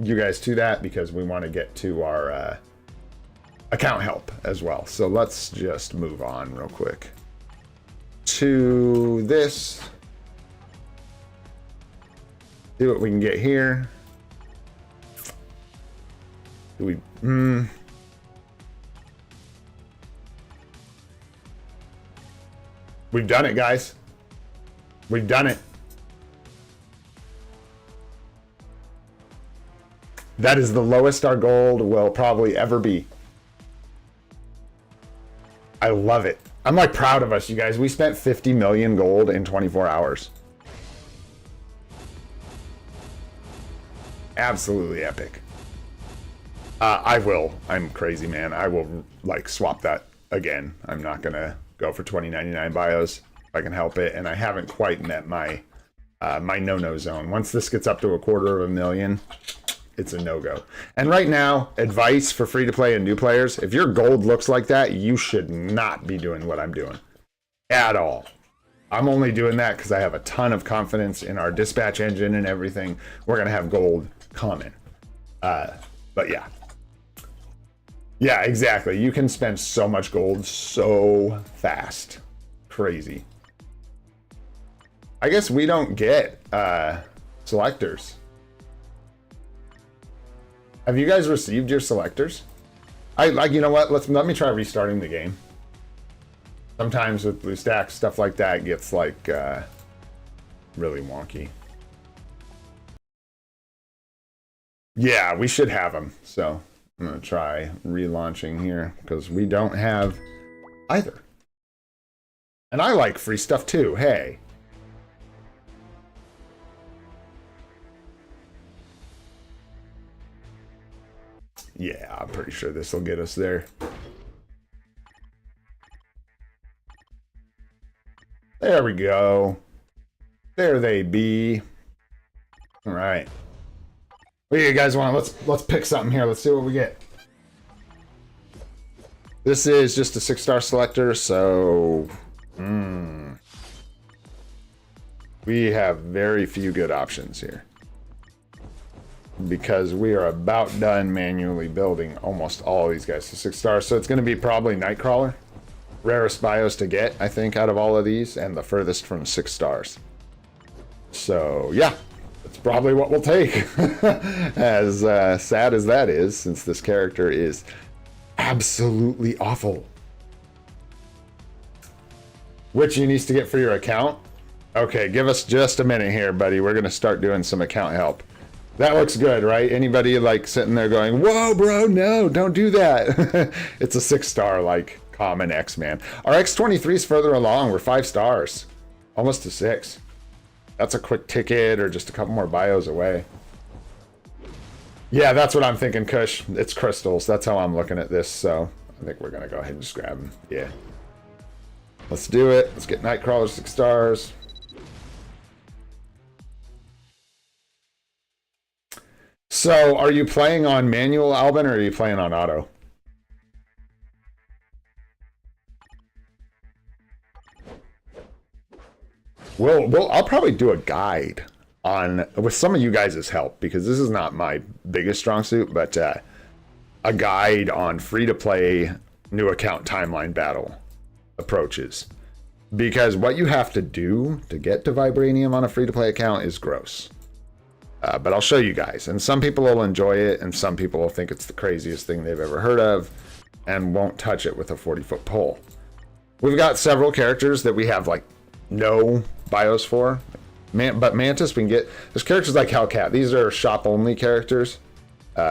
you guys to that because we want to get to our account help as well. So let's just move on real quick to this. See what we can get here. Do we? We've done it, guys. We've done it. That is the lowest our gold will probably ever be. I love it. I'm like proud of us, you guys. We spent 50 million gold in 24 hours. Absolutely epic. I will. I'm crazy, man. I will like swap that again. I'm not gonna go for 2099 bios if I can help it. And I haven't quite met my my no-no zone. Once this gets up to 250,000, it's a no-go. And right now, advice for free-to-play and new players: if your gold looks like that, you should not be doing what I'm doing at all. I'm only doing that because I have a ton of confidence in our dispatch engine and everything. We're gonna have gold coming. But yeah. Yeah, exactly. You can spend so much gold so fast. Crazy. I guess we don't get selectors. Have you guys received your selectors? You know what? Let me try restarting the game. Sometimes with blue stacks, stuff like that gets like really wonky. Yeah, we should have them. So I'm going to try relaunching here because we don't have either. And I like free stuff too. Hey. Yeah, I'm pretty sure this will get us there. There we go. There they be. All right. What do you guys want? Let's pick something here. Let's see what we get. This is just a 6-star selector, so we have very few good options here because we are about done manually building almost all these guys to 6 stars. So it's going to be probably Nightcrawler, rarest bios to get, I think, out of all of these, and the furthest from 6 stars. So yeah, that's probably what we'll take. As sad as that is, since this character is absolutely awful. Which you need to get for your account? Okay, give us just a minute here, buddy. We're gonna start doing some account help. That looks good, right? Anybody like sitting there going, whoa, bro, no, don't do that. It's a 6-star, like, common X-Man. Our X-23 is further along. We're 5 stars. Almost to 6. That's a quick ticket or just a couple more bios away. Yeah, that's what I'm thinking, Kush. It's crystals. That's how I'm looking at this, so I think we're going to go ahead and just grab them. Yeah. Let's do it. Let's get Nightcrawler 6 stars. So, are you playing on manual, Albin, or are you playing on auto? I'll probably do a guide on with some of you guys' help, because this is not my biggest strong suit, but a guide on free-to-play new account timeline battle approaches. Because what you have to do to get to Vibranium on a free-to-play account is gross. But I'll show you guys. And some people will enjoy it, and some people will think it's the craziest thing they've ever heard of, and won't touch it with a 40-foot pole. We've got several characters that we have, like, no bios for. But Mantis, we can get... There's characters like Hellcat. These are shop-only characters.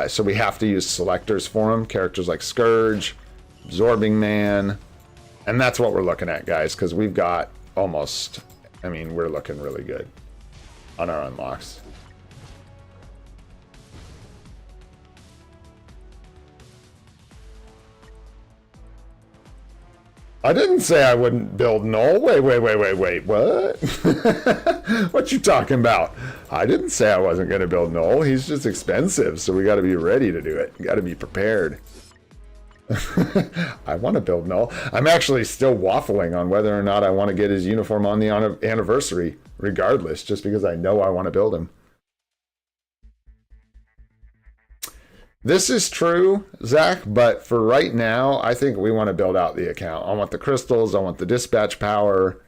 So we have to use selectors for them. Characters like Scourge, Absorbing Man. And that's what we're looking at, guys, because we've got almost... I mean, we're looking really good on our unlocks. I didn't say I wouldn't build Null. Wait, what? What you talking about? I didn't say I wasn't going to build Null. He's just expensive, so we got to be ready to do it. Got to be prepared. I want to build Null. I'm actually still waffling on whether or not I want to get his uniform on the anniversary, regardless, just because I know I want to build him. This is true, Zach, but for right now, I think we want to build out the account. I want the crystals, I want the dispatch power,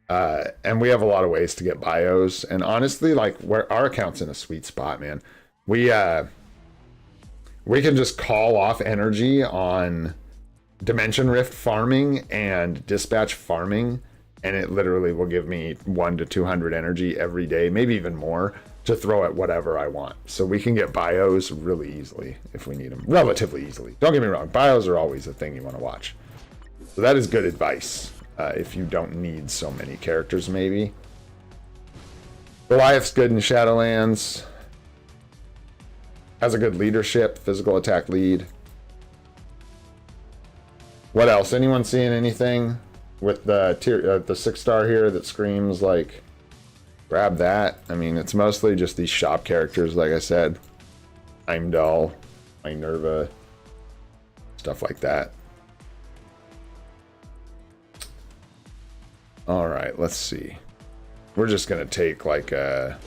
and we have a lot of ways to get bios. And honestly, like, our account's in a sweet spot, man. We can just call off energy on Dimension Rift farming and dispatch farming, and it literally will give me 1 to 200 energy every day, maybe even more, to throw at whatever I want. So we can get bios really easily if we need them. Relatively easily. Don't get me wrong, bios are always a thing you want to watch. So that is good advice if you don't need so many characters, maybe. Goliath's good in Shadowlands. Has a good leadership, physical attack lead. What else? Anyone seeing anything with the 6-star here that screams like... Grab that. I mean, it's mostly just these shop characters, like I said. Heimdall, Minerva, stuff like that. Alright, let's see. We're just going to take, like, I'm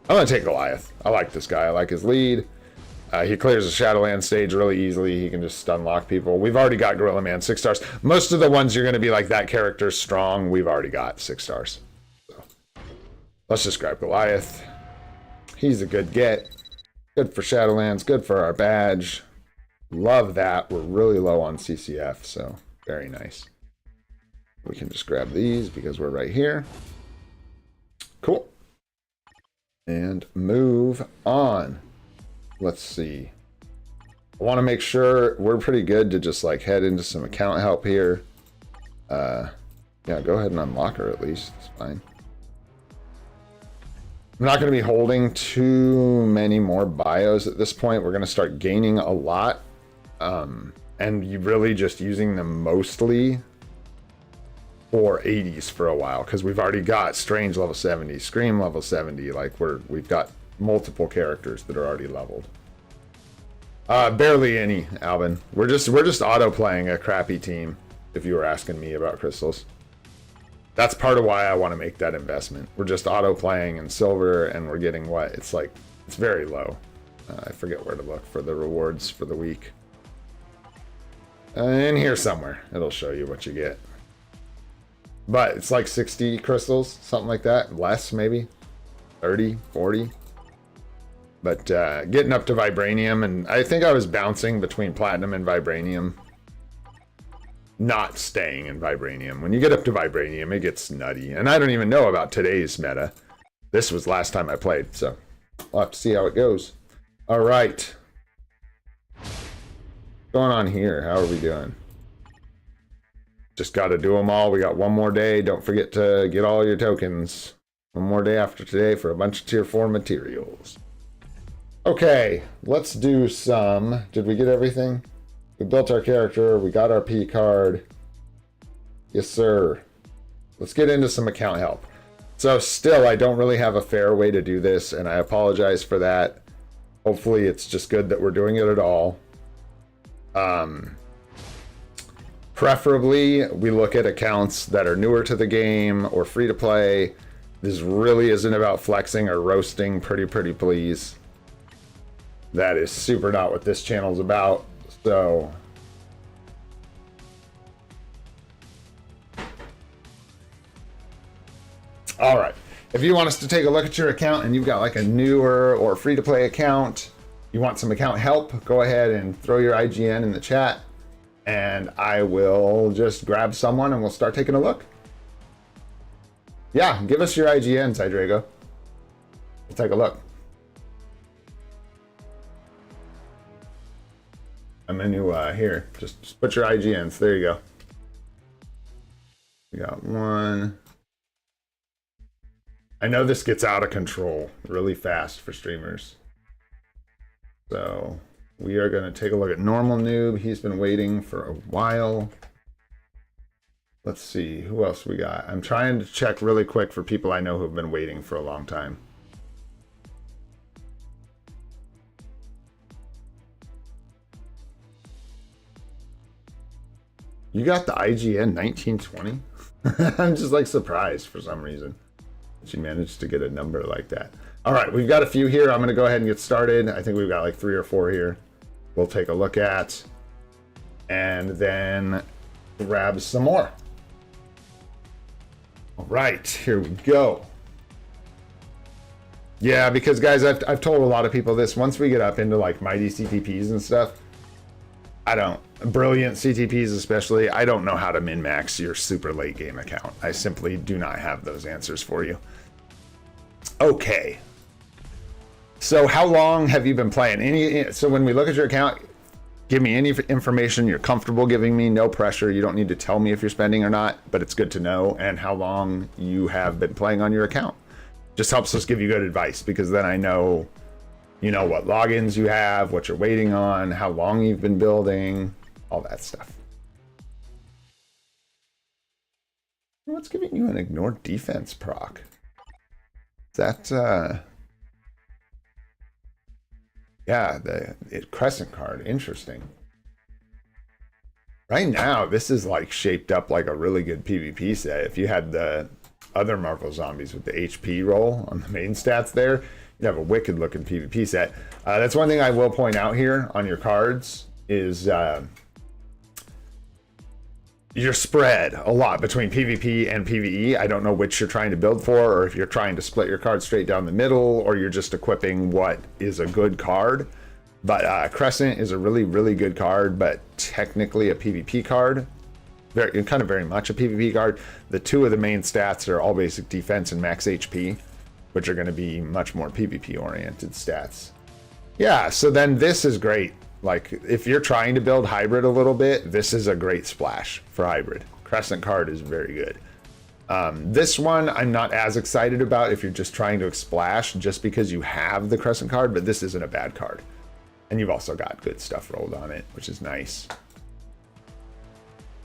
going to take Goliath. I like this guy. I like his lead. He clears the Shadowland stage really easily. He can just stun lock people. We've already got Gorilla Man 6 stars. Most of the ones you're going to be like, that character's strong, we've already got 6 stars. Let's just grab Goliath. He's a good get. Good for Shadowlands. Good for our badge. Love that. We're really low on CCF, so very nice. We can just grab these because we're right here. Cool. And move on. let's see. I want to make sure we're pretty good to just like head into some account help here. Yeah, go ahead and unlock her at least. It's fine. I'm not going to be holding too many more bios at this point. We're going to start gaining a lot. And you really just using them mostly for 80s for a while, because we've already got Strange level 70, Scream level 70. Like we've got multiple characters that are already leveled. Barely any, Alvin. We're just auto playing a crappy team, if you were asking me about crystals. That's part of why I want to make that investment. We're just auto playing in silver, and we're getting what? It's like, it's very low. I forget where to look for the rewards for the week. In here somewhere, it'll show you what you get. But it's like 60 crystals, something like that. Less, maybe. 30, 40. But getting up to vibranium, and I think I was bouncing between platinum and vibranium. Not staying in vibranium. When you get up to vibranium, it gets nutty. And I don't even know about today's meta. This was last time I played, so we'll have to see how it goes. All right. What's going on here? How are we doing? Just got to do them all. We got one more day. Don't forget to get all your tokens. One more day after today for a bunch of tier 4 materials. Okay, let's do some. Did we get everything? We built our character. We got our P card. Yes, sir. Let's get into some account help. So still, I don't really have a fair way to do this, and I apologize for that. Hopefully, it's just good that we're doing it at all. Preferably, we look at accounts that are newer to the game or free to play. This really isn't about flexing or roasting, pretty please. That is super not what this channel's about. So all right, if you want us to take a look at your account and you've got like a newer or free to play account, you want some account help, go ahead and throw your IGN in the chat and I will just grab someone and we'll start taking a look. Yeah, give us your IGNs, Hydrago. We'll take a look. I'm into here. Just put your IGNs. There you go. We got one. I know this gets out of control really fast for streamers. So we are going to take a look at normal noob. He's been waiting for a while. Let's see who else we got. I'm trying to check really quick for people I know who've been waiting for a long time. You got the IGN 1920? I'm just like surprised for some reason that you managed to get a number like that. All right, we've got a few here. I'm going to go ahead and get started. I think we've got like 3 or 4 here. We'll take a look at and then grab some more. All right, here we go. Yeah, because guys, I've told a lot of people this. Once we get up into like mighty CTPs and stuff, brilliant CTPs especially, I don't know how to min-max your super late game account. I simply do not have those answers for you. Okay. So how long have you been playing? So when we look at your account, give me any information you're comfortable giving me, no pressure. You don't need to tell me if you're spending or not, but it's good to know, and how long you have been playing on your account. Just helps us give you good advice, because then I know, you know, what logins you have, what you're waiting on, how long you've been building, all that stuff. What's giving you an ignore defense proc? Is that, yeah, the Crescent card, interesting. Right now, this is like shaped up like a really good PvP set. If you had the other Marvel Zombies with the HP roll on the main stats there, you'd have a wicked looking PvP set. That's one thing I will point out here on your cards is you're spread a lot between PvP and PvE. I don't know which you're trying to build for, or if you're trying to split your card straight down the middle, or you're just equipping what is a good card. But Crescent is a really good card, but technically a PvP card. Very much a PvP card. The 2 of the main stats are all basic defense and max HP, which are going to be much more PvP oriented stats. Yeah, so then this is great. Like, if you're trying to build hybrid a little bit, this is a great splash for hybrid. Crescent card is very good. This one I'm not as excited about if you're just trying to splash just because you have the Crescent card, but this isn't a bad card. And you've also got good stuff rolled on it, which is nice.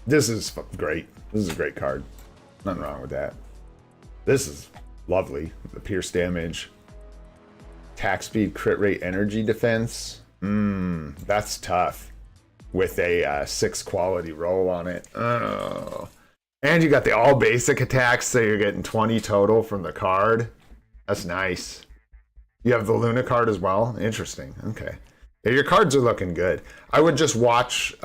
This is great. This is a great card. Nothing wrong with that. This is lovely. The pierce damage. Attack speed, crit rate, energy defense. That's tough. With a 6 quality roll on it. Oh. And you got the all basic attacks, so you're getting 20 total from the card. That's nice. You have the Luna card as well? Interesting. Okay. Yeah, your cards are looking good. I would just watch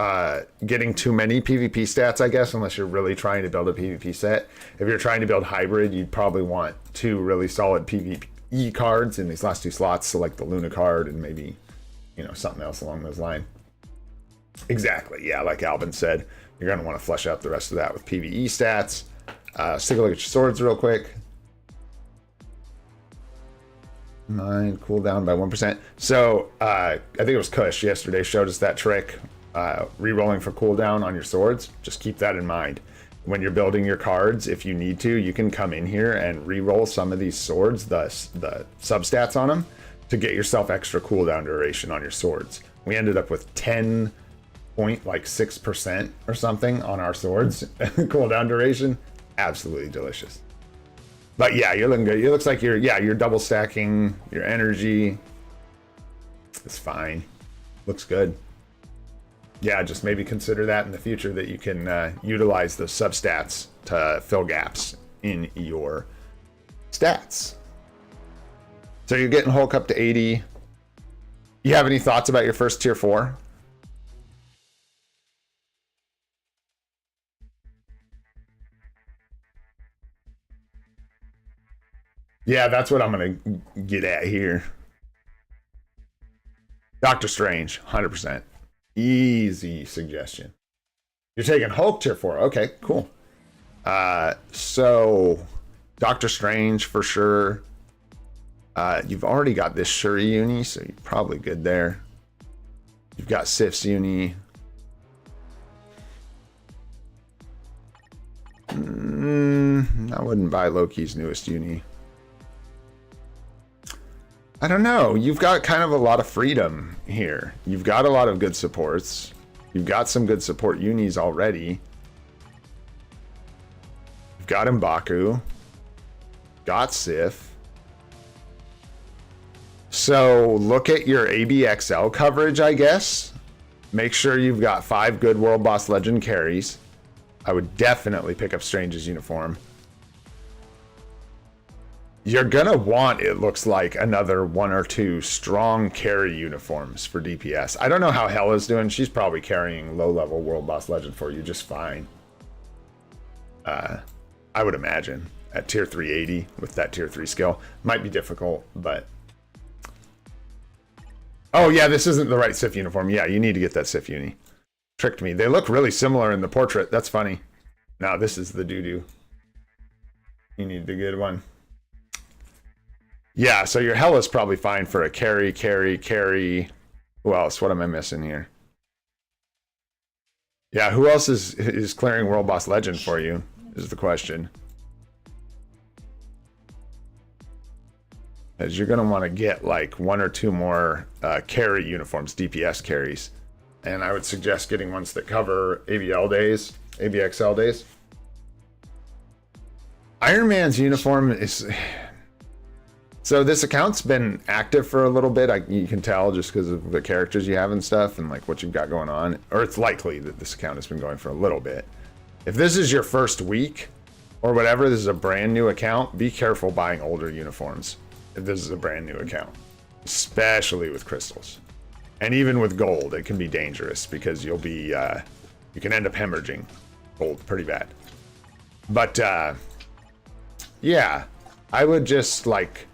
getting too many PvP stats, I guess, unless you're really trying to build a PvP set. If you're trying to build hybrid, you'd probably want 2 really solid PvE cards in these last 2 slots, so like the Luna card and maybe, you know, something else along those lines. Exactly. Yeah, like Albin said. You're going to want to flesh out the rest of that with PvE stats. Let's take a look at your swords real quick. Mine cooldown by 1%. So I think it was Kush yesterday showed us that trick. Rerolling for cooldown on your swords. Just keep that in mind. When you're building your cards, if you need to, you can come in here and reroll some of these swords, the substats on them, to get yourself extra cooldown duration on your swords. We ended up with 10.6% or something on our swords cooldown duration. Absolutely delicious. But yeah, you're looking good. It looks like you're double stacking your energy. It's fine. Looks good. Yeah, just maybe consider that in the future, that you can utilize the substats to fill gaps in your stats. So you're getting Hulk up to 80. You have any thoughts about your first tier 4? Yeah, that's what I'm going to get at here. Doctor Strange, 100%. Easy suggestion. You're taking Hulk tier 4. Okay, cool. So Doctor Strange for sure. You've already got this Shuri uni, so you're probably good there. You've got Sif's uni. I wouldn't buy Loki's newest uni. I don't know. You've got kind of a lot of freedom here. You've got a lot of good supports. You've got some good support unis already. You've got M'Baku. Got Sif. So look at your ABXL coverage, I guess. Make sure you've got 5 good World Boss Legend carries. I would definitely pick up Strange's uniform. You're gonna want, it looks like, another 1 or 2 strong carry uniforms for DPS. I don't know how Hella's doing. She's probably carrying low-level World Boss Legend for you just fine. I would imagine at tier 380 with that tier 3 skill. Might be difficult, but... Oh yeah, this isn't the right Sif uniform. Yeah, you need to get that Sif uni. Tricked me. They look really similar in the portrait. That's funny. No, this is the doo-doo. You need the good one. Yeah, so your Hella's probably fine for a carry. Who else? What am I missing here? Yeah, who else is clearing World Boss Legend for you, is the question. As you're going to want to get like 1 or 2 more carry uniforms, DPS carries. And I would suggest getting ones that cover ABXL days. Iron Man's uniform is... So this account's been active for a little bit. You can tell just because of the characters you have and stuff and like what you've got going on. Or it's likely that this account has been going for a little bit. If this is your first week or whatever, this is a brand new account, be careful buying older uniforms if this is a brand new account. Especially with crystals. And even with gold, it can be dangerous because you'll be, you can end up hemorrhaging gold pretty bad. But, yeah, I would just like...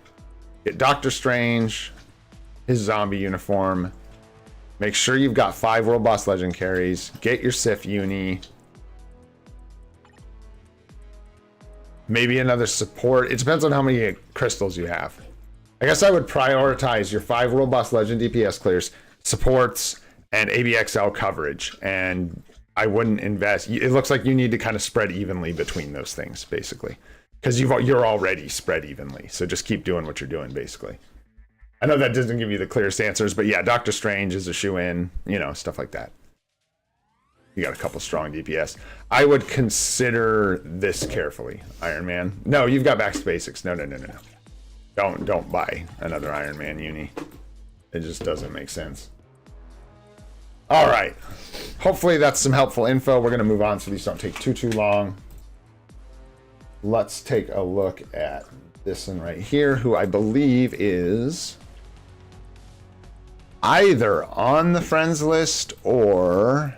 Get Doctor Strange, his zombie uniform. Make sure you've got 5 World Boss Legend carries. Get your Sif uni. Maybe another support. It depends on how many crystals you have. I guess I would prioritize your 5 World Boss Legend DPS clears, supports, and ABXL coverage. And I wouldn't invest. It looks like you need to kind of spread evenly between those things, basically. Because you're already spread evenly. So just keep doing what you're doing, basically. I know that doesn't give you the clearest answers, but yeah, Doctor Strange is a shoe-in, you know, stuff like that. You got a couple strong DPS. I would consider this carefully, Iron Man. No, you've got back to basics. No. Don't buy another Iron Man uni. It just doesn't make sense. All right. Hopefully that's some helpful info. We're going to move on so these don't take too long. Let's take a look at this one right here, who I believe is either on the friends list or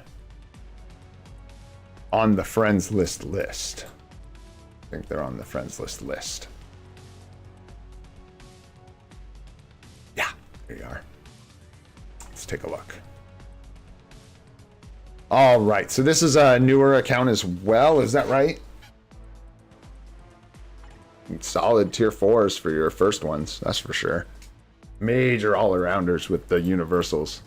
on the friends list. I think they're on the friends list. Yeah, there you are. Let's take a look. All right, so this is a newer account as well, is that right? Solid tier 4s for your first ones, that's for sure. Major all-arounders with the universals.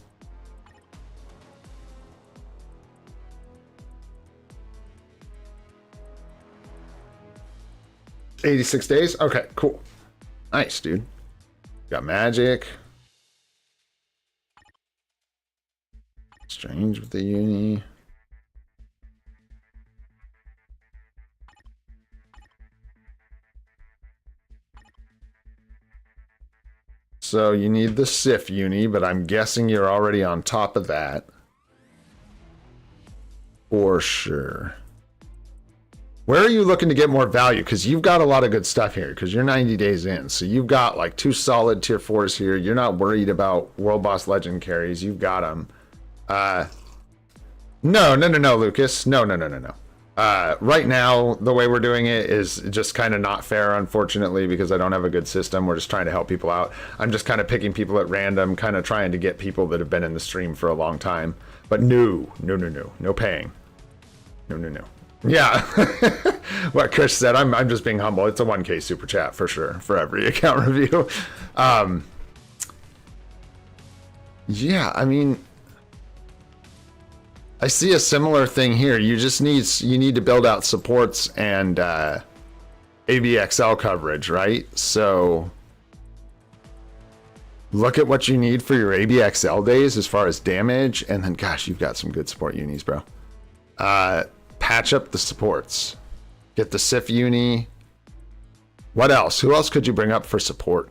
$86 days? Okay, cool. Nice, dude. Got magic. Strange with the uni. So you need the Sif uni, but I'm guessing you're already on top of that. For sure. Where are you looking to get more value? Because you've got a lot of good stuff here, because you're 90 days in. So you've got like 2 solid tier 4s here. You're not worried about World Boss Legend carries. You've got them. No, Lucas. No. Right now, the way we're doing it is just kind of not fair, unfortunately, because I don't have a good system. We're just trying to help people out. I'm just kind of picking people at random, kind of trying to get people that have been in the stream for a long time. But no paying. No. Yeah. What Chris said, I'm just being humble. It's a 1K super chat for sure for every account review. Yeah, I mean, I see a similar thing here. You need to build out supports and ABXL coverage, right? So look at what you need for your ABXL days as far as damage, and then gosh, you've got some good support unis, bro. Patch up the supports. Get the Sif uni. What else? Who else could you bring up for support?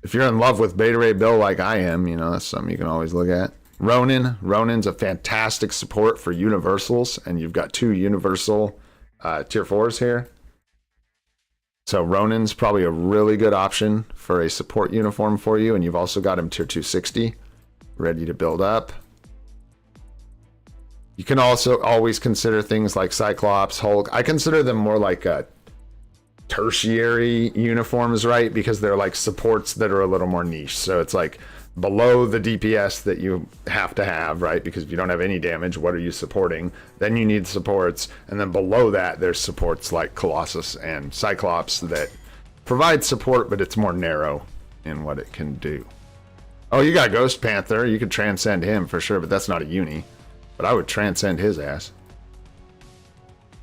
If you're in love with Beta Ray Bill like I am, you know, that's something you can always look at. Ronin's a fantastic support for universals, and you've got 2 universal tier 4s here. So Ronin's probably a really good option for a support uniform for you, and you've also got him tier 260 ready to build up. You can also always consider things like Cyclops, Hulk. I consider them more like tertiary uniforms, right? Because they're like supports that are a little more niche. So it's like below the DPS that you have to have, right? Because if you don't have any damage, what are you supporting? Then you need supports. And then below that, there's supports like Colossus and Cyclops that provide support, but it's more narrow in what it can do. Oh, you got Ghost Panther. You could transcend him for sure, but that's not a uni. But I would transcend his ass.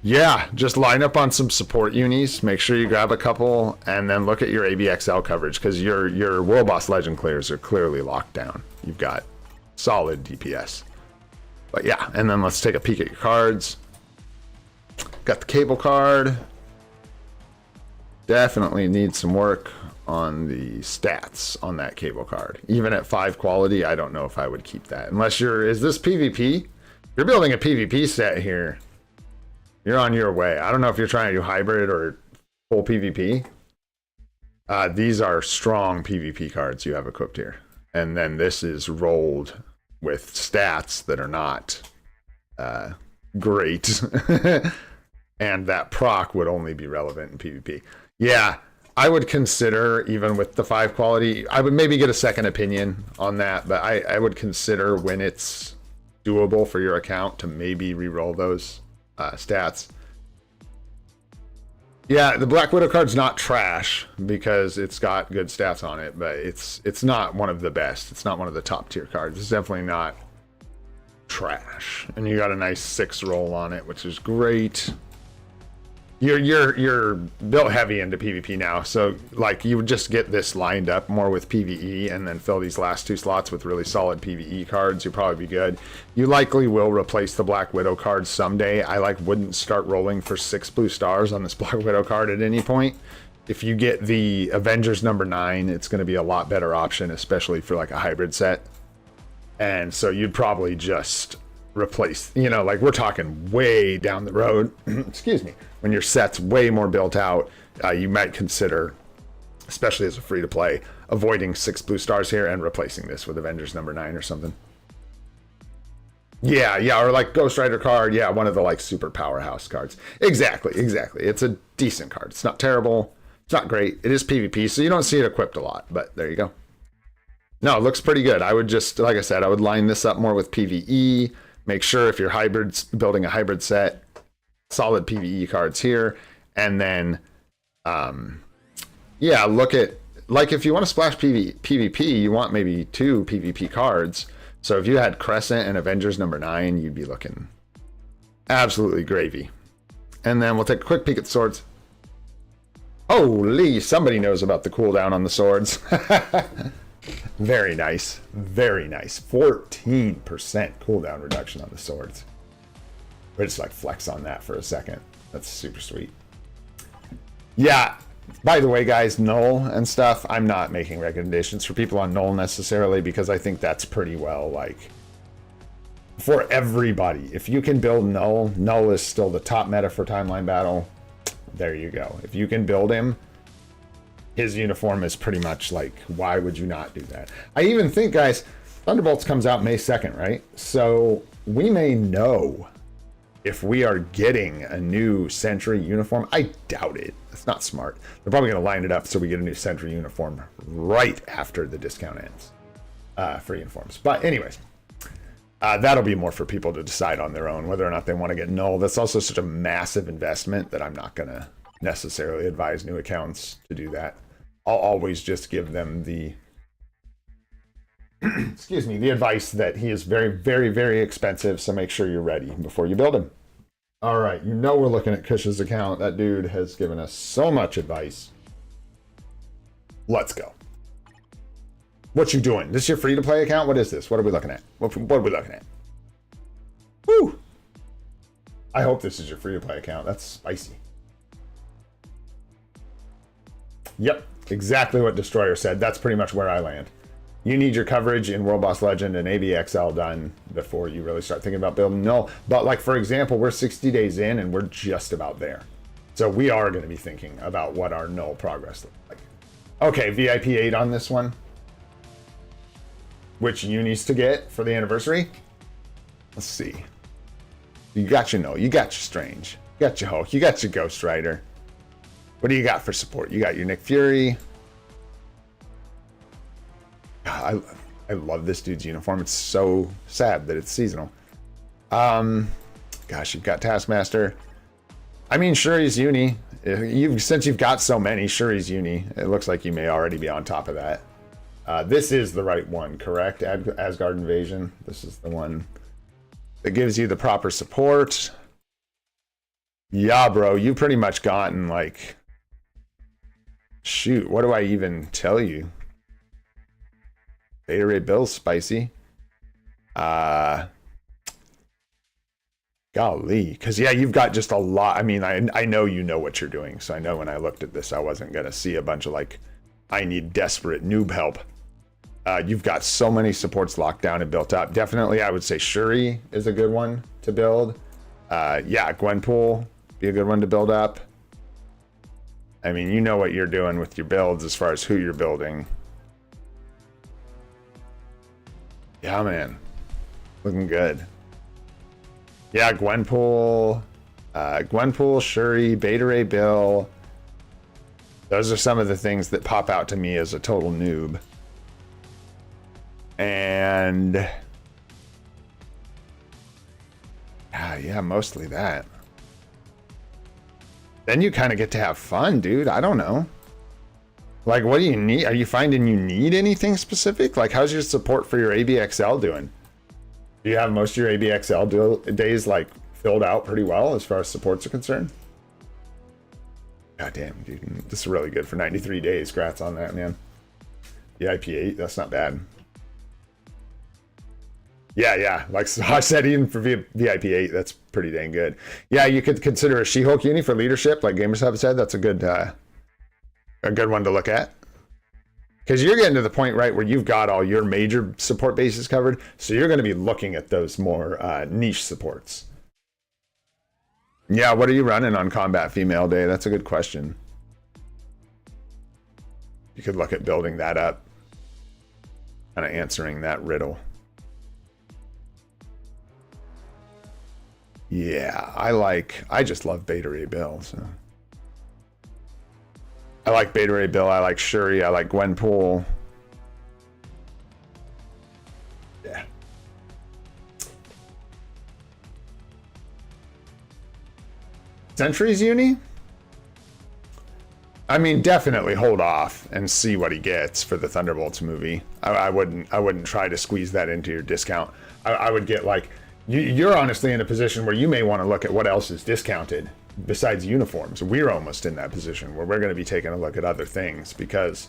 Yeah, just line up on some support unis. Make sure you grab a couple, and then look at your ABXL coverage, because your World Boss Legend clears are clearly locked down. You've got solid DPS. But yeah, and then let's take a peek at your cards. Got the cable card. Definitely need some work on the stats on that cable card. Even at 5 quality, I don't know if I would keep that. Unless is this PvP? You're building a PvP set here. You're on your way. I don't know if you're trying to do hybrid or full PvP. These are strong PvP cards you have equipped here. And then this is rolled with stats that are not great. And that proc would only be relevant in PvP. Yeah, I would consider, even with the 5 quality, I would maybe get a second opinion on that, but I would consider when it's doable for your account to maybe re-roll those stats. Yeah, the Black Widow card's not trash because it's got good stats on it, but it's not one of the best. It's not one of the top tier cards. It's definitely not trash. And you got a nice 6 roll on it, which is great. You're built heavy into PvP now, so like you would just get this lined up more with PvE and then fill these last 2 slots with really solid PvE cards. You'll probably be good. You likely will replace the Black Widow card someday. I wouldn't start rolling for 6 blue stars on this Black Widow card at any point. If you get the Avengers number 9, it's going to be a lot better option, especially for like a hybrid set. And so you'd probably just replace, like we're talking way down the road, excuse me, when your set's way more built out, you might consider, especially as a free-to-play, avoiding 6 blue stars here and replacing this with Avengers number 9 or something. Yeah, or like Ghost Rider card, yeah, one of the like super powerhouse cards. Exactly. It's a decent card. It's not terrible. It's not great. It is PvP, so you don't see it equipped a lot, but there you go. No, it looks pretty good. I would just, like I said, I would line this up more with PvE. Make sure if you're building a hybrid set, solid PvE cards here. And then, yeah, look at, like if you want to splash PvP, you want maybe 2 PvP cards. So if you had Crescent and Avengers number 9, you'd be looking absolutely gravy. And then we'll take a quick peek at the swords. Holy, somebody knows about the cooldown on the swords. Very nice. 14% cooldown reduction on the swords. We're just like flex on that for a second. That's super sweet. Yeah, by the way, guys, null and stuff, I'm not making recommendations for people on null necessarily because I think that's pretty well like for everybody. If you can build null is still the top meta for timeline battle. There you go. If you can build him, his uniform is pretty much like, why would you not do that? I even think, guys, Thunderbolts comes out May 2nd, right? So we may know if we are getting a new Sentry uniform. I doubt it. That's not smart. They're probably going to line it up so we get a new Sentry uniform right after the discount ends for uniforms. But anyways, that'll be more for people to decide on their own whether or not they want to get null. That's also such a massive investment that I'm not going to necessarily advise new accounts to do that. I'll always just give them the excuse me, the advice that he is very, very, very expensive, so make sure you're ready before you build him. All right, we're looking at Kush's account. That dude has given us so much advice. Let's go. What you doing? This your free-to-play account? What is this? What are we looking at? What are we looking at? Woo! I hope this is your free-to-play account. That's spicy. Yep, exactly what Destroyer said. That's pretty much where I land. You need your coverage in World Boss Legend and ABXL done before you really start thinking about building null. But like, for example, we're 60 days in and we're just about there. So we are going to be thinking about what our null progress looks like. Okay, VIP 8 on this one. Which unis to get for the anniversary? Let's see. You got your null, you got your Strange, you got your Hulk, you got your Ghost Rider. What do you got for support? You got your Nick Fury. I love this dude's uniform. It's so sad that it's seasonal. Gosh, you've got Taskmaster. I mean, Shuri's uni. Since you've got so many, Shuri's uni. It looks like you may already be on top of that. This is the right one, correct? Asgard Invasion. This is the one that gives you the proper support. Yeah, bro, you pretty much gotten like... Shoot, what do I even tell you? Beta Ray Bill's spicy. Golly, because yeah, you've got just a lot. I mean, I know you know what you're doing, so I know when I looked at this, I wasn't gonna see a bunch of like, I need desperate noob help. You've got so many supports locked down and built up. Definitely, I would say Shuri is a good one to build. Yeah, Gwenpool be a good one to build up. I mean, you know what you're doing with your builds as far as who you're building. Yeah, man. Looking good. Yeah, Gwenpool, Shuri, Beta Ray Bill. Those are some of the things that pop out to me as a total noob. And... yeah, mostly that. Then you kind of get to have fun, dude. I don't know. Like, what do you need? Are you finding you need anything specific? Like, how's your support for your ABXL doing? Do you have most of your ABXL days, like, filled out pretty well as far as supports are concerned? God damn, dude. This is really good for 93 days. Congrats on that, man. The IP8, that's not bad. Yeah. Like I said, even for VIP8, that's pretty dang good. Yeah, you could consider a She-Hulk uni for leadership, like Gamers have said. That's a good one to look at. Because you're getting to the point, right, where you've got all your major support bases covered, so you're going to be looking at those more niche supports. Yeah, what are you running on Combat Female Day? That's a good question. You could look at building that up, kind of answering that riddle. Yeah, I just love Beta Ray Bill. So I like Beta Ray Bill. I like Shuri. I like Gwenpool. Yeah. Sentry's uni? I mean, definitely hold off and see what he gets for the Thunderbolts movie. I wouldn't try to squeeze that into your discount. I would get like. You're honestly in a position where you may want to look at what else is discounted besides uniforms. We're almost in that position where we're going to be taking a look at other things because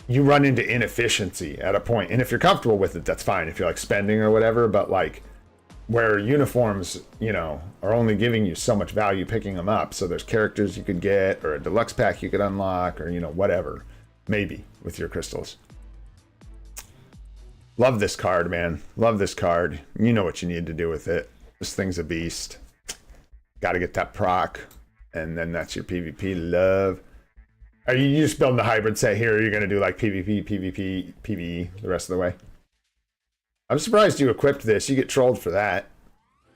you run into inefficiency at a point. And if you're comfortable with it, that's fine if you're like spending or whatever. But like where uniforms, you know, are only giving you so much value picking them up. So there's characters you could get or a deluxe pack you could unlock or, you know, whatever, maybe with your crystals. Love this card, man. Love this card. You know what you need to do with it. This thing's a beast. Got to get that proc. And then that's your PvP love. Are you just building the hybrid set here? Or are you going to do like PvP, PvP, PvE the rest of the way? I'm surprised you equipped this. You get trolled for that.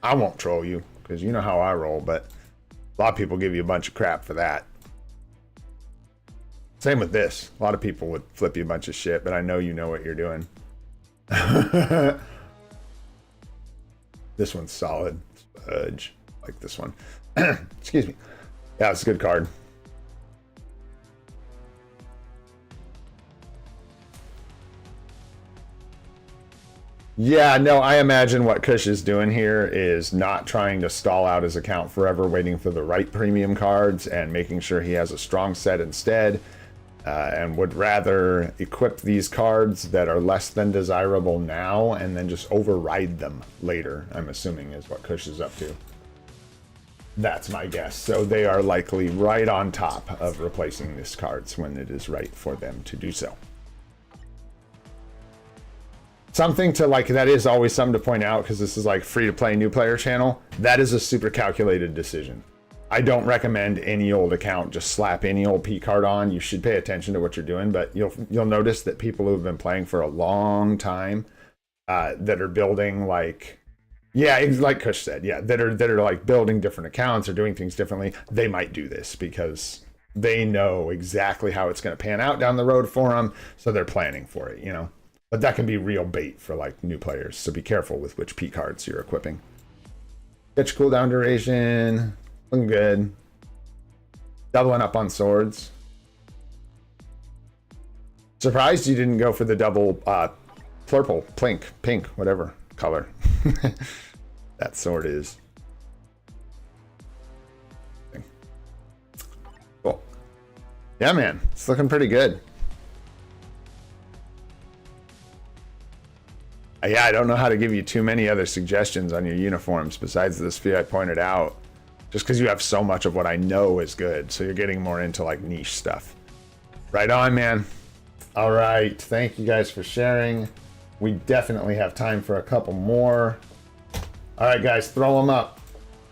I won't troll you because you know how I roll. But a lot of people give you a bunch of crap for that. Same with this. A lot of people would flip you a bunch of shit. But I know you know what you're doing. This one's solid. Fudge. Like this one. Excuse me. Yeah, it's a good card. Yeah, no, I imagine what Kush is doing here is not trying to stall out his account forever, waiting for the right premium cards and making sure he has a strong set instead. And would rather equip these cards that are less than desirable now and then just override them later, I'm assuming is what Kush is up to. That's my guess. So they are likely right on top of replacing these cards when it is right for them to do so. Something to like, that is always something to point out because this is like free to play new player channel. That is a super calculated decision. I don't recommend any old account just slap any old P card on. You should pay attention to what you're doing, but you'll notice that people who've been playing for a long time that are building like, yeah, like Kush said, yeah, that are like building different accounts or doing things differently. They might do this because they know exactly how it's going to pan out down the road for them, so they're planning for it, you know. But that can be real bait for like new players, so be careful with which P cards you're equipping. Pitch cooldown duration. Looking good. Doubling up on swords. Surprised you didn't go for the double purple, pink, whatever color that sword is. Cool. Yeah, man. It's looking pretty good. Yeah, I don't know how to give you too many other suggestions on your uniforms besides this few I pointed out. Just because you have so much of what I know is good. So you're getting more into like niche stuff. Right on, man. All right. Thank you guys for sharing. We definitely have time for a couple more. All right, guys, throw them up.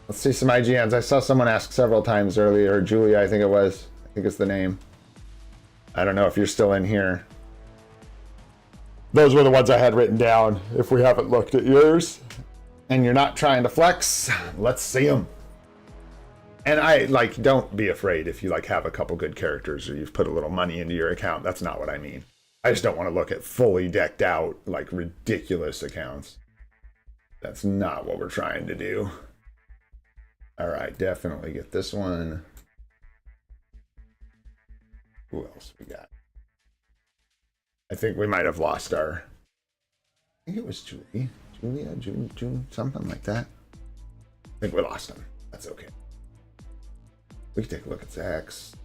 Let's see some IGNs. I saw someone ask several times earlier. Julia, I think it was. I think it's the name. I don't know if you're still in here. Those were the ones I had written down. If we haven't looked at yours and you're not trying to flex, let's see them. And I like, don't be afraid if you like have a couple good characters or you've put a little money into your account. That's not what I mean. I just don't want to look at fully decked out, like ridiculous accounts. That's not what we're trying to do. All right, definitely get this one. Who else we got? I think we might have lost our... I think it was June, something like that. I think we lost him. That's okay. We can take a look at Zach's.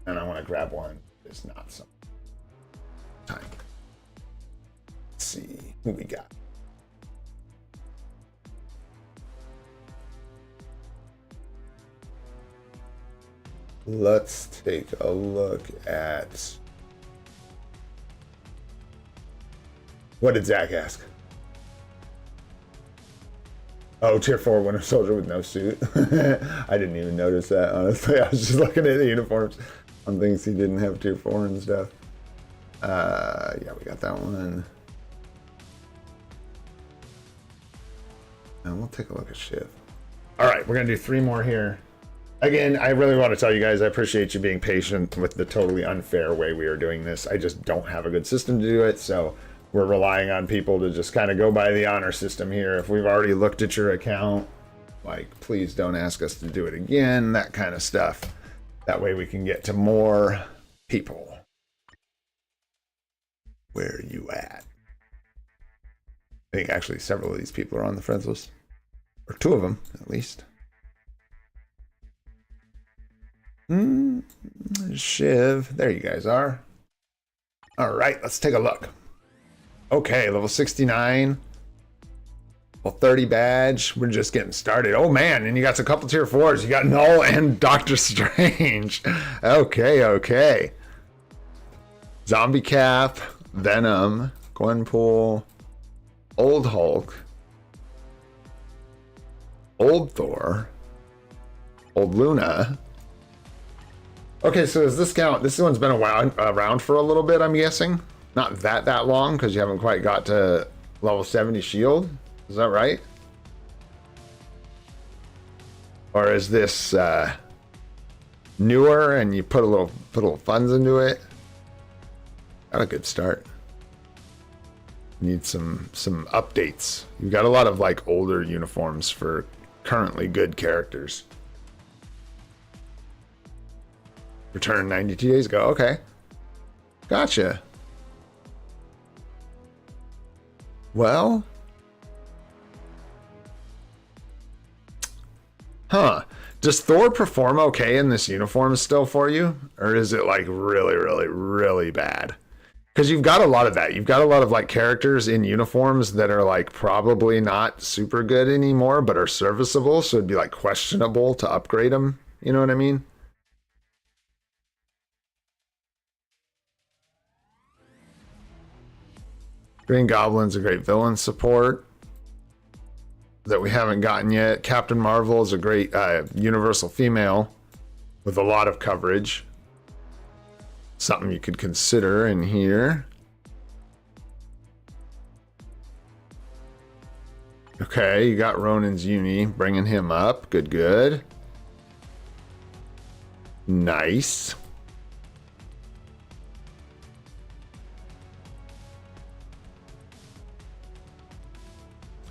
And I want to grab one. It's not some time. Let's see who we got. Let's take a look at... What did Zach ask? Oh, tier 4 Winter Soldier with no suit. I didn't even notice that, honestly. I was just looking at the uniforms on things he didn't have tier 4 and stuff. Yeah, we got that one. And we'll take a look at Shiv. All right, we're going to do 3 more here. Again, I really want to tell you guys, I appreciate you being patient with the totally unfair way we are doing this. I just don't have a good system to do it, so we're relying on people to just kind of go by the honor system here. If we've already looked at your account, like, please don't ask us to do it again, that kind of stuff. That way we can get to more people. Where are you at? I think actually several of these people are on the friends list. Or 2 of them, at least. Shiv, there you guys are. All right, let's take a look. Okay, level 69. Well, 30 badge. We're just getting started. Oh man, and you got a couple tier 4s. You got Null and Doctor Strange. Okay. Zombie Cap, Venom, Gwenpool, Old Hulk, Old Thor, Old Luna. Okay, so does this count? This one's been a while, around for a little bit, I'm guessing. Not that long, because you haven't quite got to level 70 shield. Is that right? Or is this newer and you put a little funds into it? Got a good start. Need some updates. You've got a lot of like older uniforms for currently good characters. Returned 92 days ago. Okay. Gotcha. Well. Huh. Does Thor perform okay in this uniform still for you? Or is it like really bad? Because you've got a lot of that. You've got a lot of like characters in uniforms that are like probably not super good anymore, but are serviceable. So it'd be like questionable to upgrade them. You know what I mean? Green Goblin's a great villain support that we haven't gotten yet. Captain Marvel is a great universal female with a lot of coverage. Something you could consider in here. Okay, you got Ronan's uni, bringing him up. Good. Nice.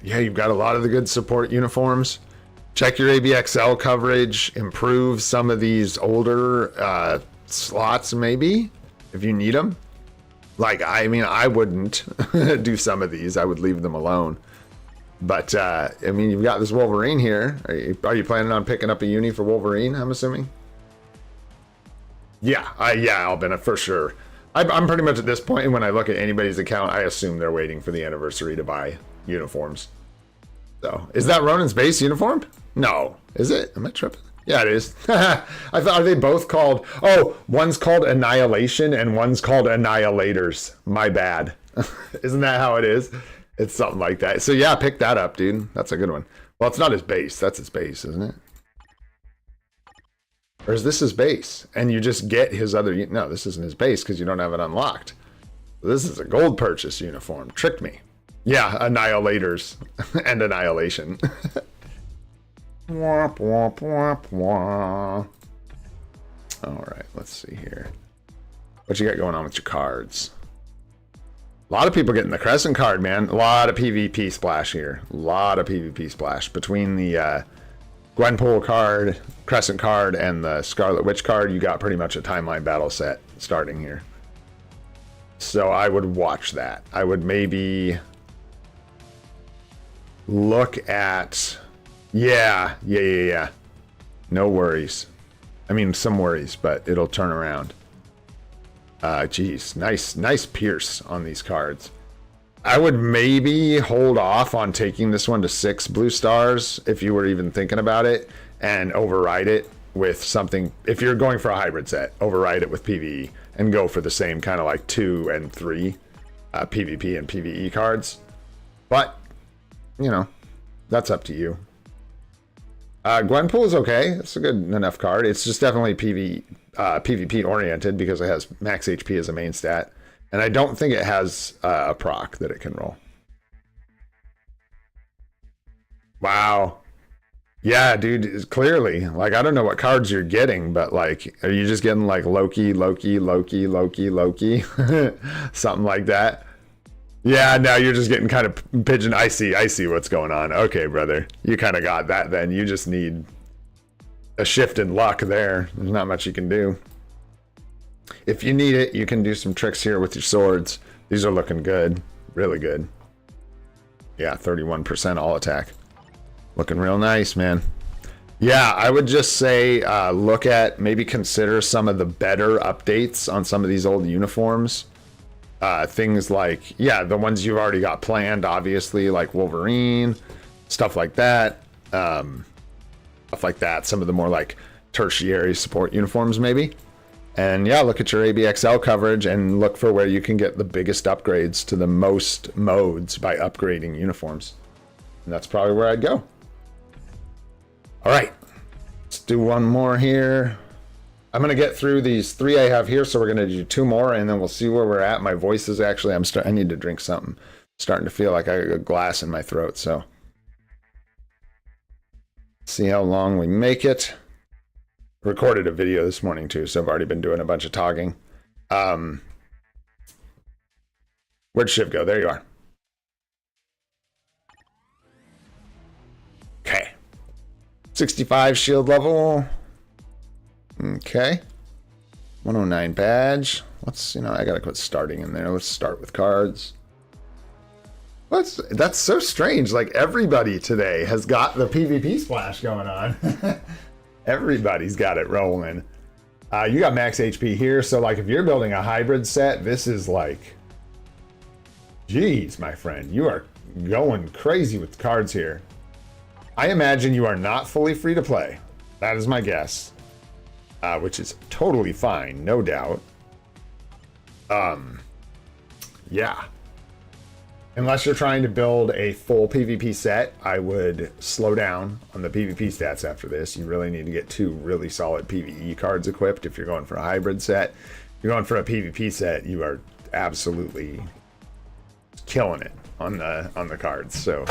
Yeah, you've got a lot of the good support uniforms. Check your ABXL coverage. Improve some of these older slots, maybe, if you need them. Like, I mean, I wouldn't do some of these. I would leave them alone. But, I mean, you've got this Wolverine here. Are you planning on picking up a uni for Wolverine, I'm assuming? Yeah, Albina, for sure. I'm pretty much at this point, when I look at anybody's account, I assume they're waiting for the anniversary to buy uniforms. So, is that Ronan's base uniform? No. Is it? Am I tripping? Yeah, it is. I thought, are they both called... Oh, one's called Annihilation and one's called Annihilators. My bad. Isn't that how it is? It's something like that. So yeah, pick that up, dude. That's a good one. Well, it's not his base. That's his base, isn't it? Or is this his base? And you just get his other... No, this isn't his base because you don't have it unlocked. This is a gold purchase uniform. Tricked me. Yeah, Annihilators and Annihilation. Womp, womp, womp, womp. All right, let's see here. What you got going on with your cards? A lot of people getting the Crescent card, man. A lot of PvP splash here. A lot of PvP splash between the Gwenpool card, Crescent card, and the Scarlet Witch card, you got pretty much a timeline battle set starting here. So I would watch that. I would maybe look at... Yeah. No worries. I mean, some worries, but it'll turn around. Geez, nice pierce on these cards. I would maybe hold off on taking this one to 6 blue stars if you were even thinking about it, and override it with something. If you're going for a hybrid set, override it with PvE and go for the same kind of like 2 and 3 PvP and PvE cards. But, you know, that's up to you. Gwenpool is okay. It's a good enough card. It's just definitely PvP oriented because it has max HP as a main stat. And I don't think it has a proc that it can roll. Wow. Yeah, dude, clearly. Like, I don't know what cards you're getting, but like, are you just getting like Loki? Something like that? Yeah, no, you're just getting kind of pigeon. I see what's going on. Okay, brother. You kind of got that then. You just need a shift in luck there. There's not much you can do. If you need it, you can do some tricks here with your swords. These are looking good. Really good. Yeah, 31% all attack. Looking real nice, man. Yeah, I would just say look at, maybe consider some of the better updates on some of these old uniforms. Things like, yeah, the ones you've already got planned, obviously, like Wolverine, stuff like that. Some of the more like tertiary support uniforms, maybe. And yeah, look at your ABXL coverage and look for where you can get the biggest upgrades to the most modes by upgrading uniforms. And that's probably where I'd go. All right, let's do one more here. I'm going to get through these 3 I have here, so we're going to do 2 more, and then we'll see where we're at. My voice is actually, I need to drink something. Starting to feel like I got a glass in my throat, so. See how long we make it. Recorded a video this morning too, so I've already been doing a bunch of talking. Where'd Shiv go? There you are. Okay. 65 shield level. Okay. 109 badge. Let's, I gotta quit starting in there. Let's start with cards. That's so strange. Like, everybody today has got the PvP splash going on. Everybody's got it rolling. You got max HP here, so like if you're building a hybrid set, this is like, geez, my friend, you are going crazy with cards here. I imagine you are not fully free to play. That is my guess, which is totally fine, no doubt. Yeah. Unless you're trying to build a full PvP set, I would slow down on the PvP stats after this. You really need to get 2 really solid PvE cards equipped if you're going for a hybrid set. If you're going for a PvP set, you are absolutely killing it on the cards. So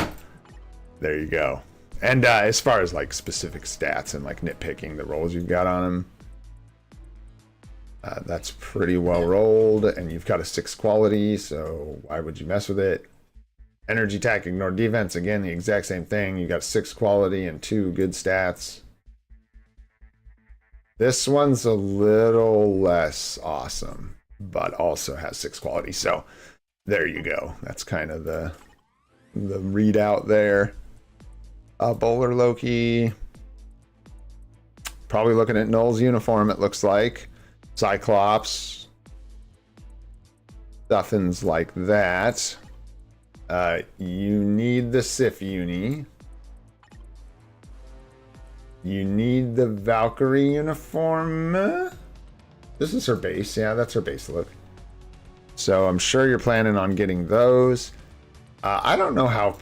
there you go. And as far as like specific stats and like nitpicking the rolls you've got on them, that's pretty well rolled, and you've got a 6 quality, so why would you mess with it? Energy, attack, ignore defense, again, the exact same thing. You got 6 quality and 2 good stats. This one's a little less awesome, but also has 6 quality, so there you go. That's kind of the readout there. Bowler Loki. Probably looking at Null's uniform, it looks like. Cyclops. Stuffins like that. You need the Sif uni. You need the Valkyrie uniform. This is her base. Yeah, that's her base look. So I'm sure you're planning on getting those. I don't know how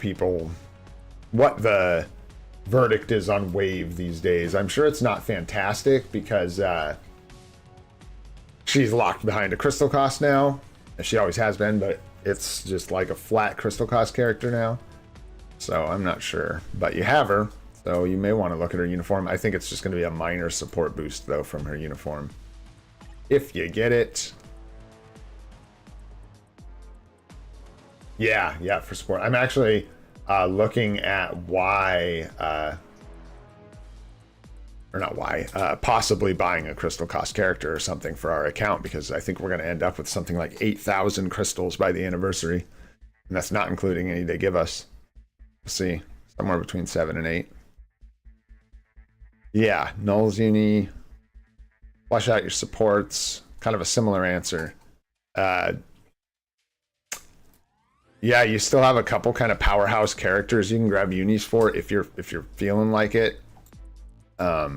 what the verdict is on Wave these days. I'm sure it's not fantastic because she's locked behind a crystal cost now. She always has been, but it's just like a flat crystal cost character now. So I'm not sure, but you have her, so you may want to look at her uniform. I think it's just going to be a minor support boost though from her uniform, if you get it. Yeah, for support. I'm actually looking at why or not why, possibly buying a crystal cost character or something for our account, because I think we're going to end up with something like 8,000 crystals by the anniversary. And that's not including any they give us. We'll see. Somewhere between 7 and 8. Yeah, Null's Uni. Flush out your supports. Kind of a similar answer. Yeah, you still have a couple kind of powerhouse characters you can grab unis for if you're feeling like it. I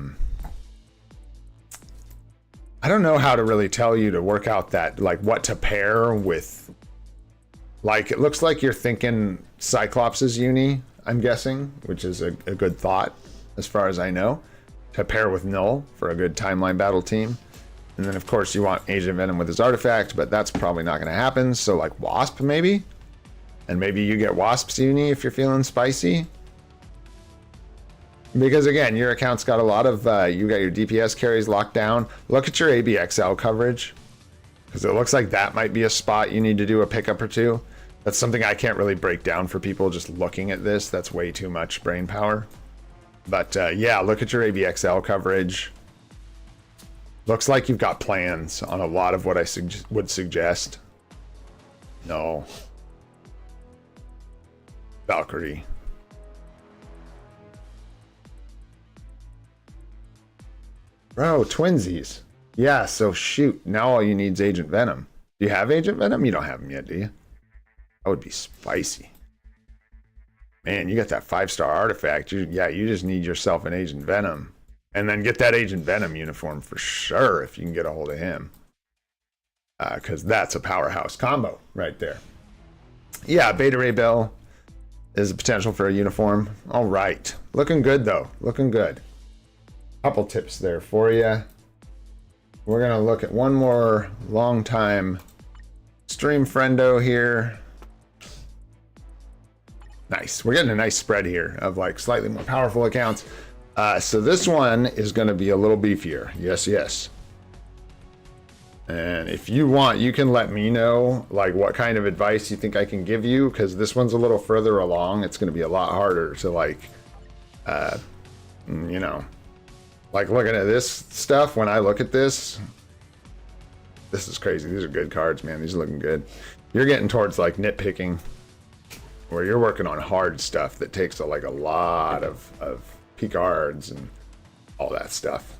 don't know how to really tell you to work out that, like, what to pair with. Like, it looks like you're thinking Cyclops' uni, I'm guessing, which is a good thought as far as I know, to pair with Null for a good timeline battle team. And then of course you want Agent Venom with his artifact, but that's probably not going to happen. So like Wasp maybe, and maybe you get Wasp's uni if you're feeling spicy. Because again, your account's got a lot of, you got your DPS carries locked down. Look at your ABXL coverage, because it looks like that might be a spot you need to do a pickup or two. That's something I can't really break down for people just looking at this. That's way too much brain power. But yeah, look at your ABXL coverage. Looks like you've got plans on a lot of what I would suggest. No. Valkyrie. Bro, twinsies. Yeah, so shoot. Now all you need is Agent Venom. Do you have Agent Venom? You don't have him yet, do you? That would be spicy. Man, you got that 5-star artifact. You just need yourself an Agent Venom. And then get that Agent Venom uniform for sure if you can get a hold of him. Because that's a powerhouse combo right there. Yeah, Beta Ray Bill is a potential for a uniform. All right. Looking good, though. Looking good. Couple tips there for you. We're going to look at one more long-time stream friendo here. Nice. We're getting a nice spread here of like slightly more powerful accounts. So this one is going to be a little beefier. Yes, yes. And if you want, you can let me know like what kind of advice you think I can give you, because this one's a little further along. It's going to be a lot harder to like, you know, like looking at this stuff. When I look at this is crazy. These are good cards, man. These are looking good. You're getting towards like nitpicking, where you're working on hard stuff that takes like a lot of P cards and all that stuff.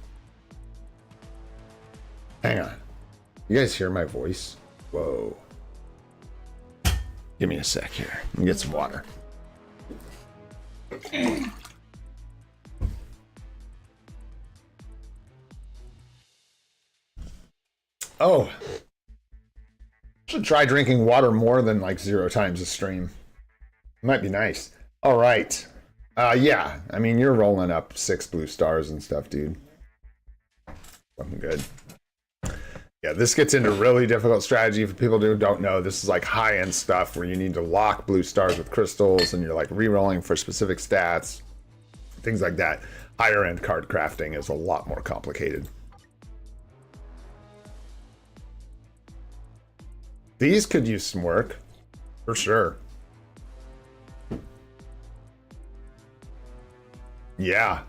Hang on. You guys hear my voice? Whoa. Give me a sec here. Let me get some water. Oh. Should try drinking water more than like 0 times a stream. Might be nice. All right. Yeah. I mean, you're rolling up 6 blue stars and stuff, dude. Looking good. Yeah, this gets into really difficult strategy for people who don't know. This is like high-end stuff where you need to lock blue stars with crystals and you're like re-rolling for specific stats, things like that. Higher-end card crafting is a lot more complicated. These could use some work, for sure. Yeah.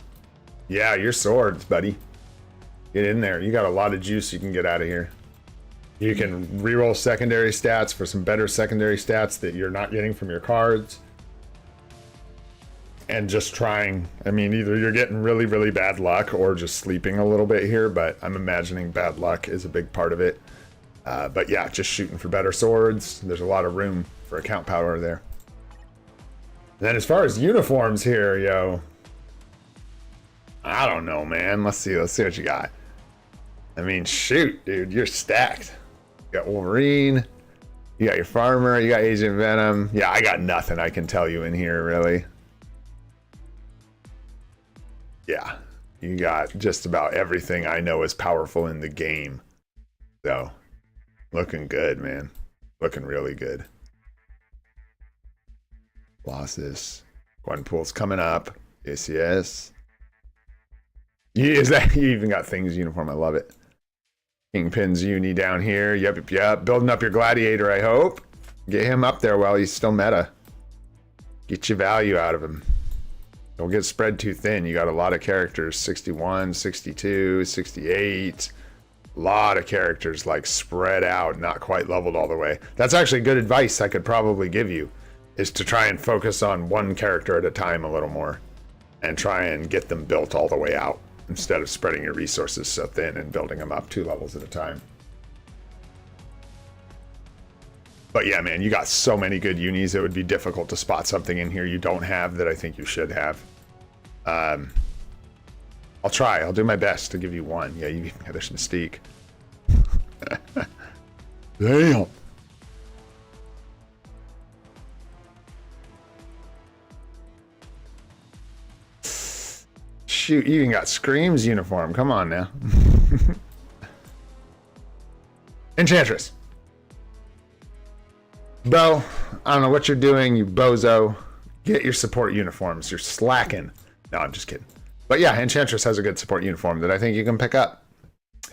Yeah, your swords, buddy. Get in there. You got a lot of juice you can get out of here. You can reroll secondary stats for some better secondary stats that you're not getting from your cards. And just trying, I mean, either you're getting really, really bad luck or just sleeping a little bit here, but I'm imagining bad luck is a big part of it. But yeah, just shooting for better swords. There's a lot of room for account power there. And then as far as uniforms here, yo, I don't know, man. Let's see what you got. I mean, shoot, dude, you're stacked. You got Wolverine, you got your Farmer, you got Agent Venom. Yeah, I got nothing I can tell you in here, really. Yeah, you got just about everything I know is powerful in the game. So, looking good, man. Looking really good. Colossus. Gwenpool's coming up. Yes, yes. Is that, you even got Things uniform. I love it. Kingpin's uni down here. Yep. Building up your gladiator, I hope. Get him up there while he's still meta. Get your value out of him. Don't get spread too thin. You got a lot of characters, 61, 62, 68. A lot of characters like spread out, not quite leveled all the way. That's actually good advice I could probably give you, is to try and focus on one character at a time a little more and try and get them built all the way out instead of spreading your resources so thin and building them up 2 levels at a time. But yeah, man, you got so many good unis, it would be difficult to spot something in here you don't have that I think you should have. I'll try. I'll do my best to give you one. Yeah, you yeah, there's Mystique. Damn. Shoot, you even got Scream's uniform. Come on now. Enchantress. Bro, I don't know what you're doing, you bozo. Get your support uniforms. You're slacking. No, I'm just kidding. But yeah, Enchantress has a good support uniform that I think you can pick up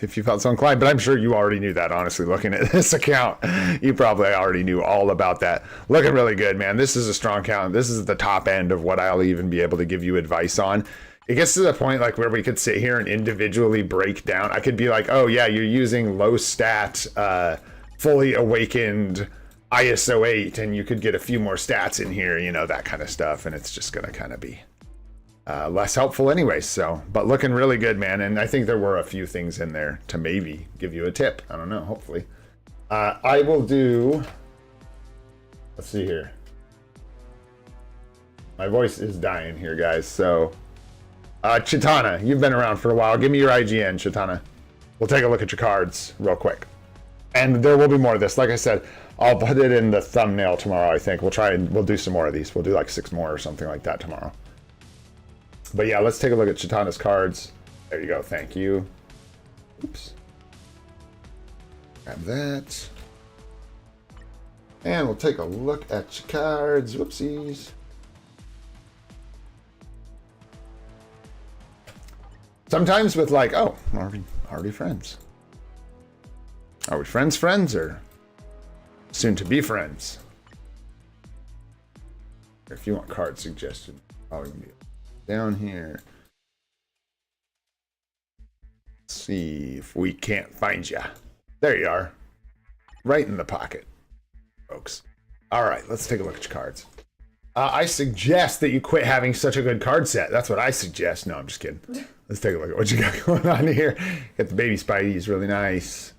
if you felt so inclined. But I'm sure you already knew that, honestly, looking at this account. You probably already knew all about that. Looking really good, man. This is a strong count. This is the top end of what I'll even be able to give you advice on. It gets to the point like where we could sit here and individually break down. I could be like, oh yeah, you're using low stat, fully awakened ISO 8, and you could get a few more stats in here, you know, that kind of stuff. And it's just going to kind of be less helpful anyway. So, but looking really good, man. And I think there were a few things in there to maybe give you a tip. I don't know, hopefully. I will do, let's see here. My voice is dying here, guys. So, Chitana, you've been around for a while. Give me your IGN, Chitana. We'll take a look at your cards real quick. And there will be more of this. Like I said, I'll put it in the thumbnail tomorrow, I think. We'll do some more of these. We'll do like 6 more or something like that tomorrow. But yeah, let's take a look at Chitana's cards. There you go, thank you. Oops. Grab that. And we'll take a look at your cards. Whoopsies. Sometimes with like, oh, already friends. Are we friends or soon to be friends? If you want card suggestion, probably gonna be down here. Let's see if we can't find you. There you are. Right in the pocket, folks. All right, let's take a look at your cards. I suggest that you quit having such a good card set. That's what I suggest. No, I'm just kidding. Let's take a look at what you got going on here. Got the baby Spidey's really nice.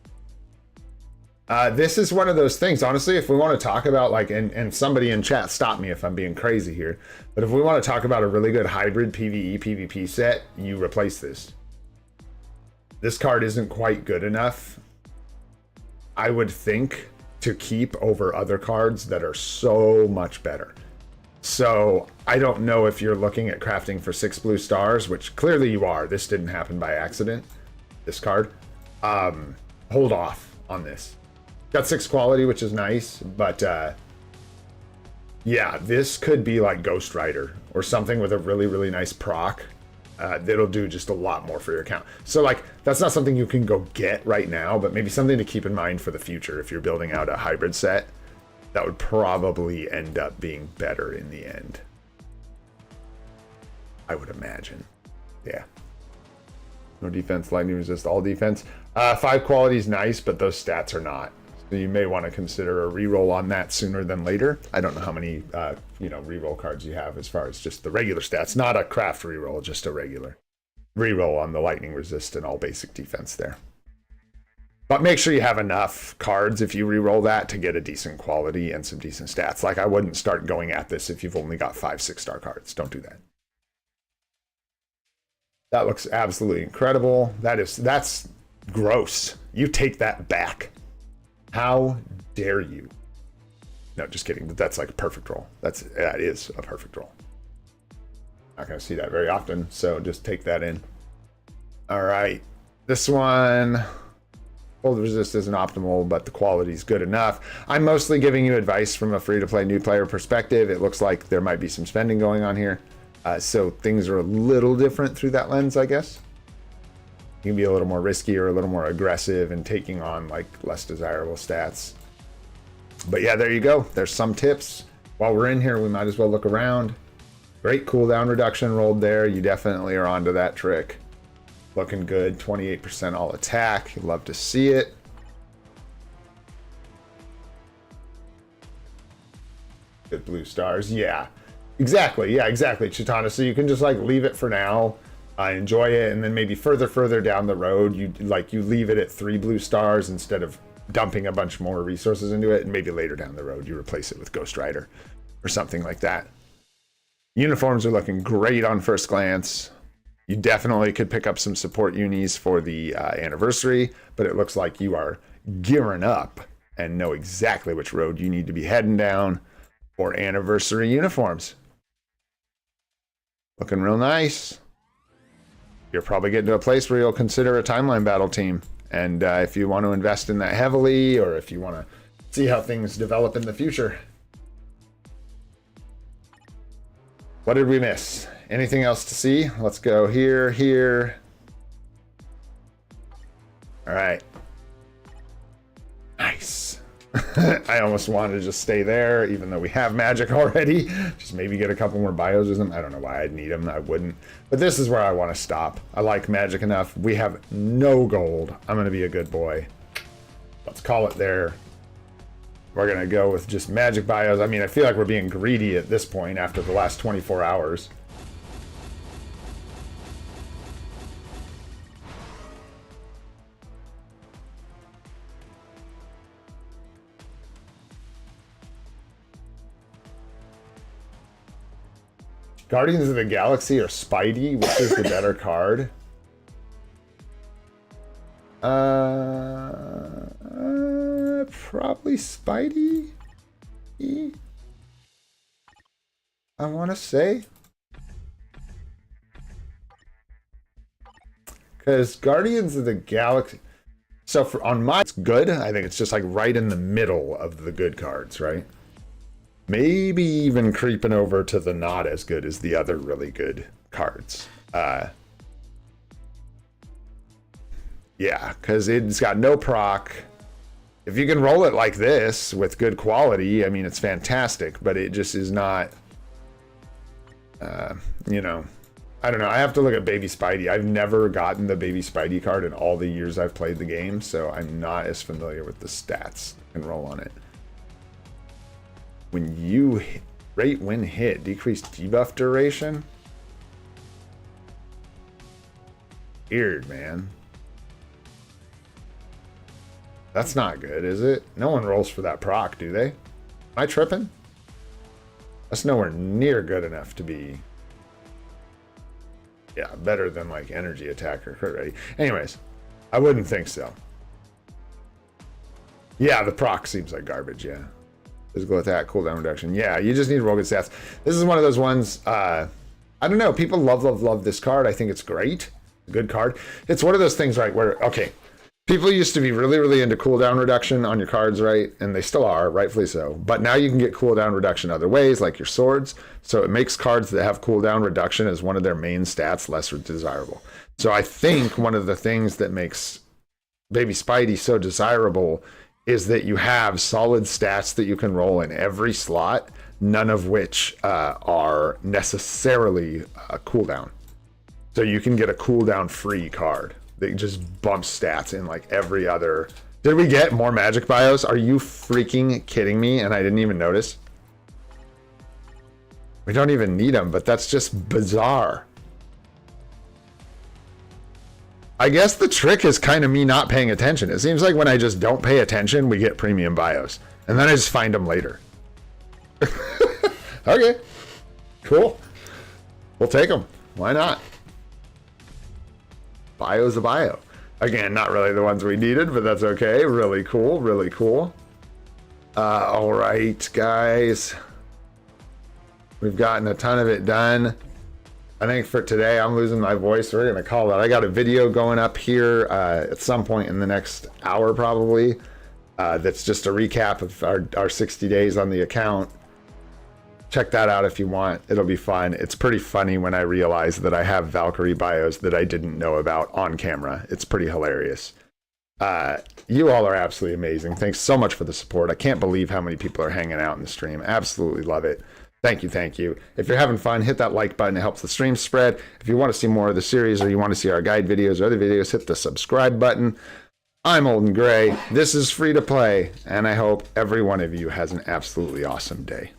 This is one of those things, honestly, if we want to talk about like, and somebody in chat stop me if I'm being crazy here, but if we want to talk about a really good hybrid PvE PvP set, you replace this. This card isn't quite good enough, I would think, to keep over other cards that are so much better. So I don't know if you're looking at crafting for 6 blue stars, which clearly you are. This didn't happen by accident, this card. Hold off on this. Got 6 quality, which is nice, but yeah, this could be like Ghost Rider or something with a really, really nice proc that'll do just a lot more for your account. So like, that's not something you can go get right now, but maybe something to keep in mind for the future if you're building out a hybrid set. That would probably end up being better in the end, I would imagine. Yeah. No defense, lightning resist, all defense. 5 quality is nice, but those stats are not. So you may want to consider a reroll on that sooner than later. I don't know how many reroll cards you have as far as just the regular stats, not a craft reroll, just a regular reroll on the lightning resist and all basic defense there. But make sure you have enough cards if you reroll that to get a decent quality and some decent stats. Like, I wouldn't start going at this if you've only got 5 6-star cards. Don't do that. That looks absolutely incredible. That's gross. You take that back. How dare you? No, just kidding. That's like a perfect roll. That is a perfect roll. Not gonna see that very often, so just take that in. All right, this one. Cold resist isn't optimal, but the quality is good enough. I'm mostly giving you advice from a free-to-play new player perspective. It looks like there might be some spending going on here. So things are a little different through that lens, I guess. You can be a little more risky or a little more aggressive and taking on like less desirable stats. But yeah, there you go. There's some tips. While we're in here, we might as well look around. Great cooldown reduction rolled there. You definitely are onto that trick. Looking good. 28% all attack. Love to see it. Good blue stars. Yeah. Exactly. Yeah, exactly, Chitana. So you can just like leave it for now. Enjoy it, and then maybe further down the road, you leave it at 3 blue stars instead of dumping a bunch more resources into it, and maybe later down the road you replace it with Ghost Rider or something like that. Uniforms are looking great on first glance. You definitely could pick up some support unis for the anniversary, but it looks like you are gearing up and know exactly which road you need to be heading down for anniversary uniforms. Looking real nice. You're probably getting to a place where you'll consider a timeline battle team. And if you want to invest in that heavily, or if you want to see how things develop in the future. What did we miss? Anything else to see? Let's go here. All right. Nice. I almost wanted to just stay there, even though we have magic already. Just maybe get a couple more bios with them. I don't know why I'd need them. I wouldn't. But this is where I want to stop. I like magic enough. We have no gold. I'm going to be a good boy. Let's call it there. We're going to go with just magic bios. I mean, I feel like we're being greedy at this point after the last 24 hours. Guardians of the Galaxy or Spidey? Which is the better card? Probably Spidey. I want to say. Because Guardians of the Galaxy... So on my... It's good. I think it's just like right in the middle of the good cards, right? Maybe even creeping over to the not as good as the other really good cards. Yeah, because it's got no proc. If you can roll it like this with good quality, I mean, it's fantastic, but it just is not, you know, I don't know. I have to look at Baby Spidey. I've never gotten the Baby Spidey card in all the years I've played the game, so I'm not as familiar with the stats I can roll on it. When you rate when hit, decreased debuff duration? Weird, man. That's not good, is it? No one rolls for that proc, do they? Am I tripping? That's nowhere near good enough to be... Yeah, better than like energy attack or crit ready. Anyways, I wouldn't think so. Yeah, the proc seems like garbage, yeah. Physical attack, cooldown reduction. Yeah, you just need to roll good stats. This is one of those ones, I don't know, people love this card. I think it's great. Good card. It's one of those things, right, where, okay, people used to be really into cooldown reduction on your cards, right? And they still are, rightfully so. But now you can get cooldown reduction other ways, like your swords. So it makes cards that have cooldown reduction as one of their main stats less desirable. So I think one of the things that makes Baby Spidey so desirable is that you have solid stats that you can roll in every slot, none of which are necessarily a cooldown. So you can get a cooldown free card that just bumps stats in like every other. Did we get more magic bios? Are you freaking kidding me? And I didn't even notice. We don't even need them, but that's just bizarre. I guess the trick is kind of me not paying attention. It seems like when I just don't pay attention, we get premium bios. And then I just find them later. Okay. Cool. We'll take them. Why not? Bio's a bio. Again, not really the ones we needed, but that's okay. Really cool. Really cool. All right, guys. We've gotten a ton of it done. I think for today, I'm losing my voice. We're going to call it. I got a video going up here at some point in the next hour, probably. That's just a recap of our 60 days on the account. Check that out if you want. It'll be fun. It's pretty funny when I realize that I have Valkyrie bios that I didn't know about on camera. It's pretty hilarious. You all are absolutely amazing. Thanks so much for the support. I can't believe how many people are hanging out in the stream. Absolutely love it. Thank you, thank you. If you're having fun, hit that like button. It helps the stream spread. If you want to see more of the series or you want to see our guide videos or other videos, hit the subscribe button. I'm Olden Gray. This is Free to Play, and I hope every one of you has an absolutely awesome day.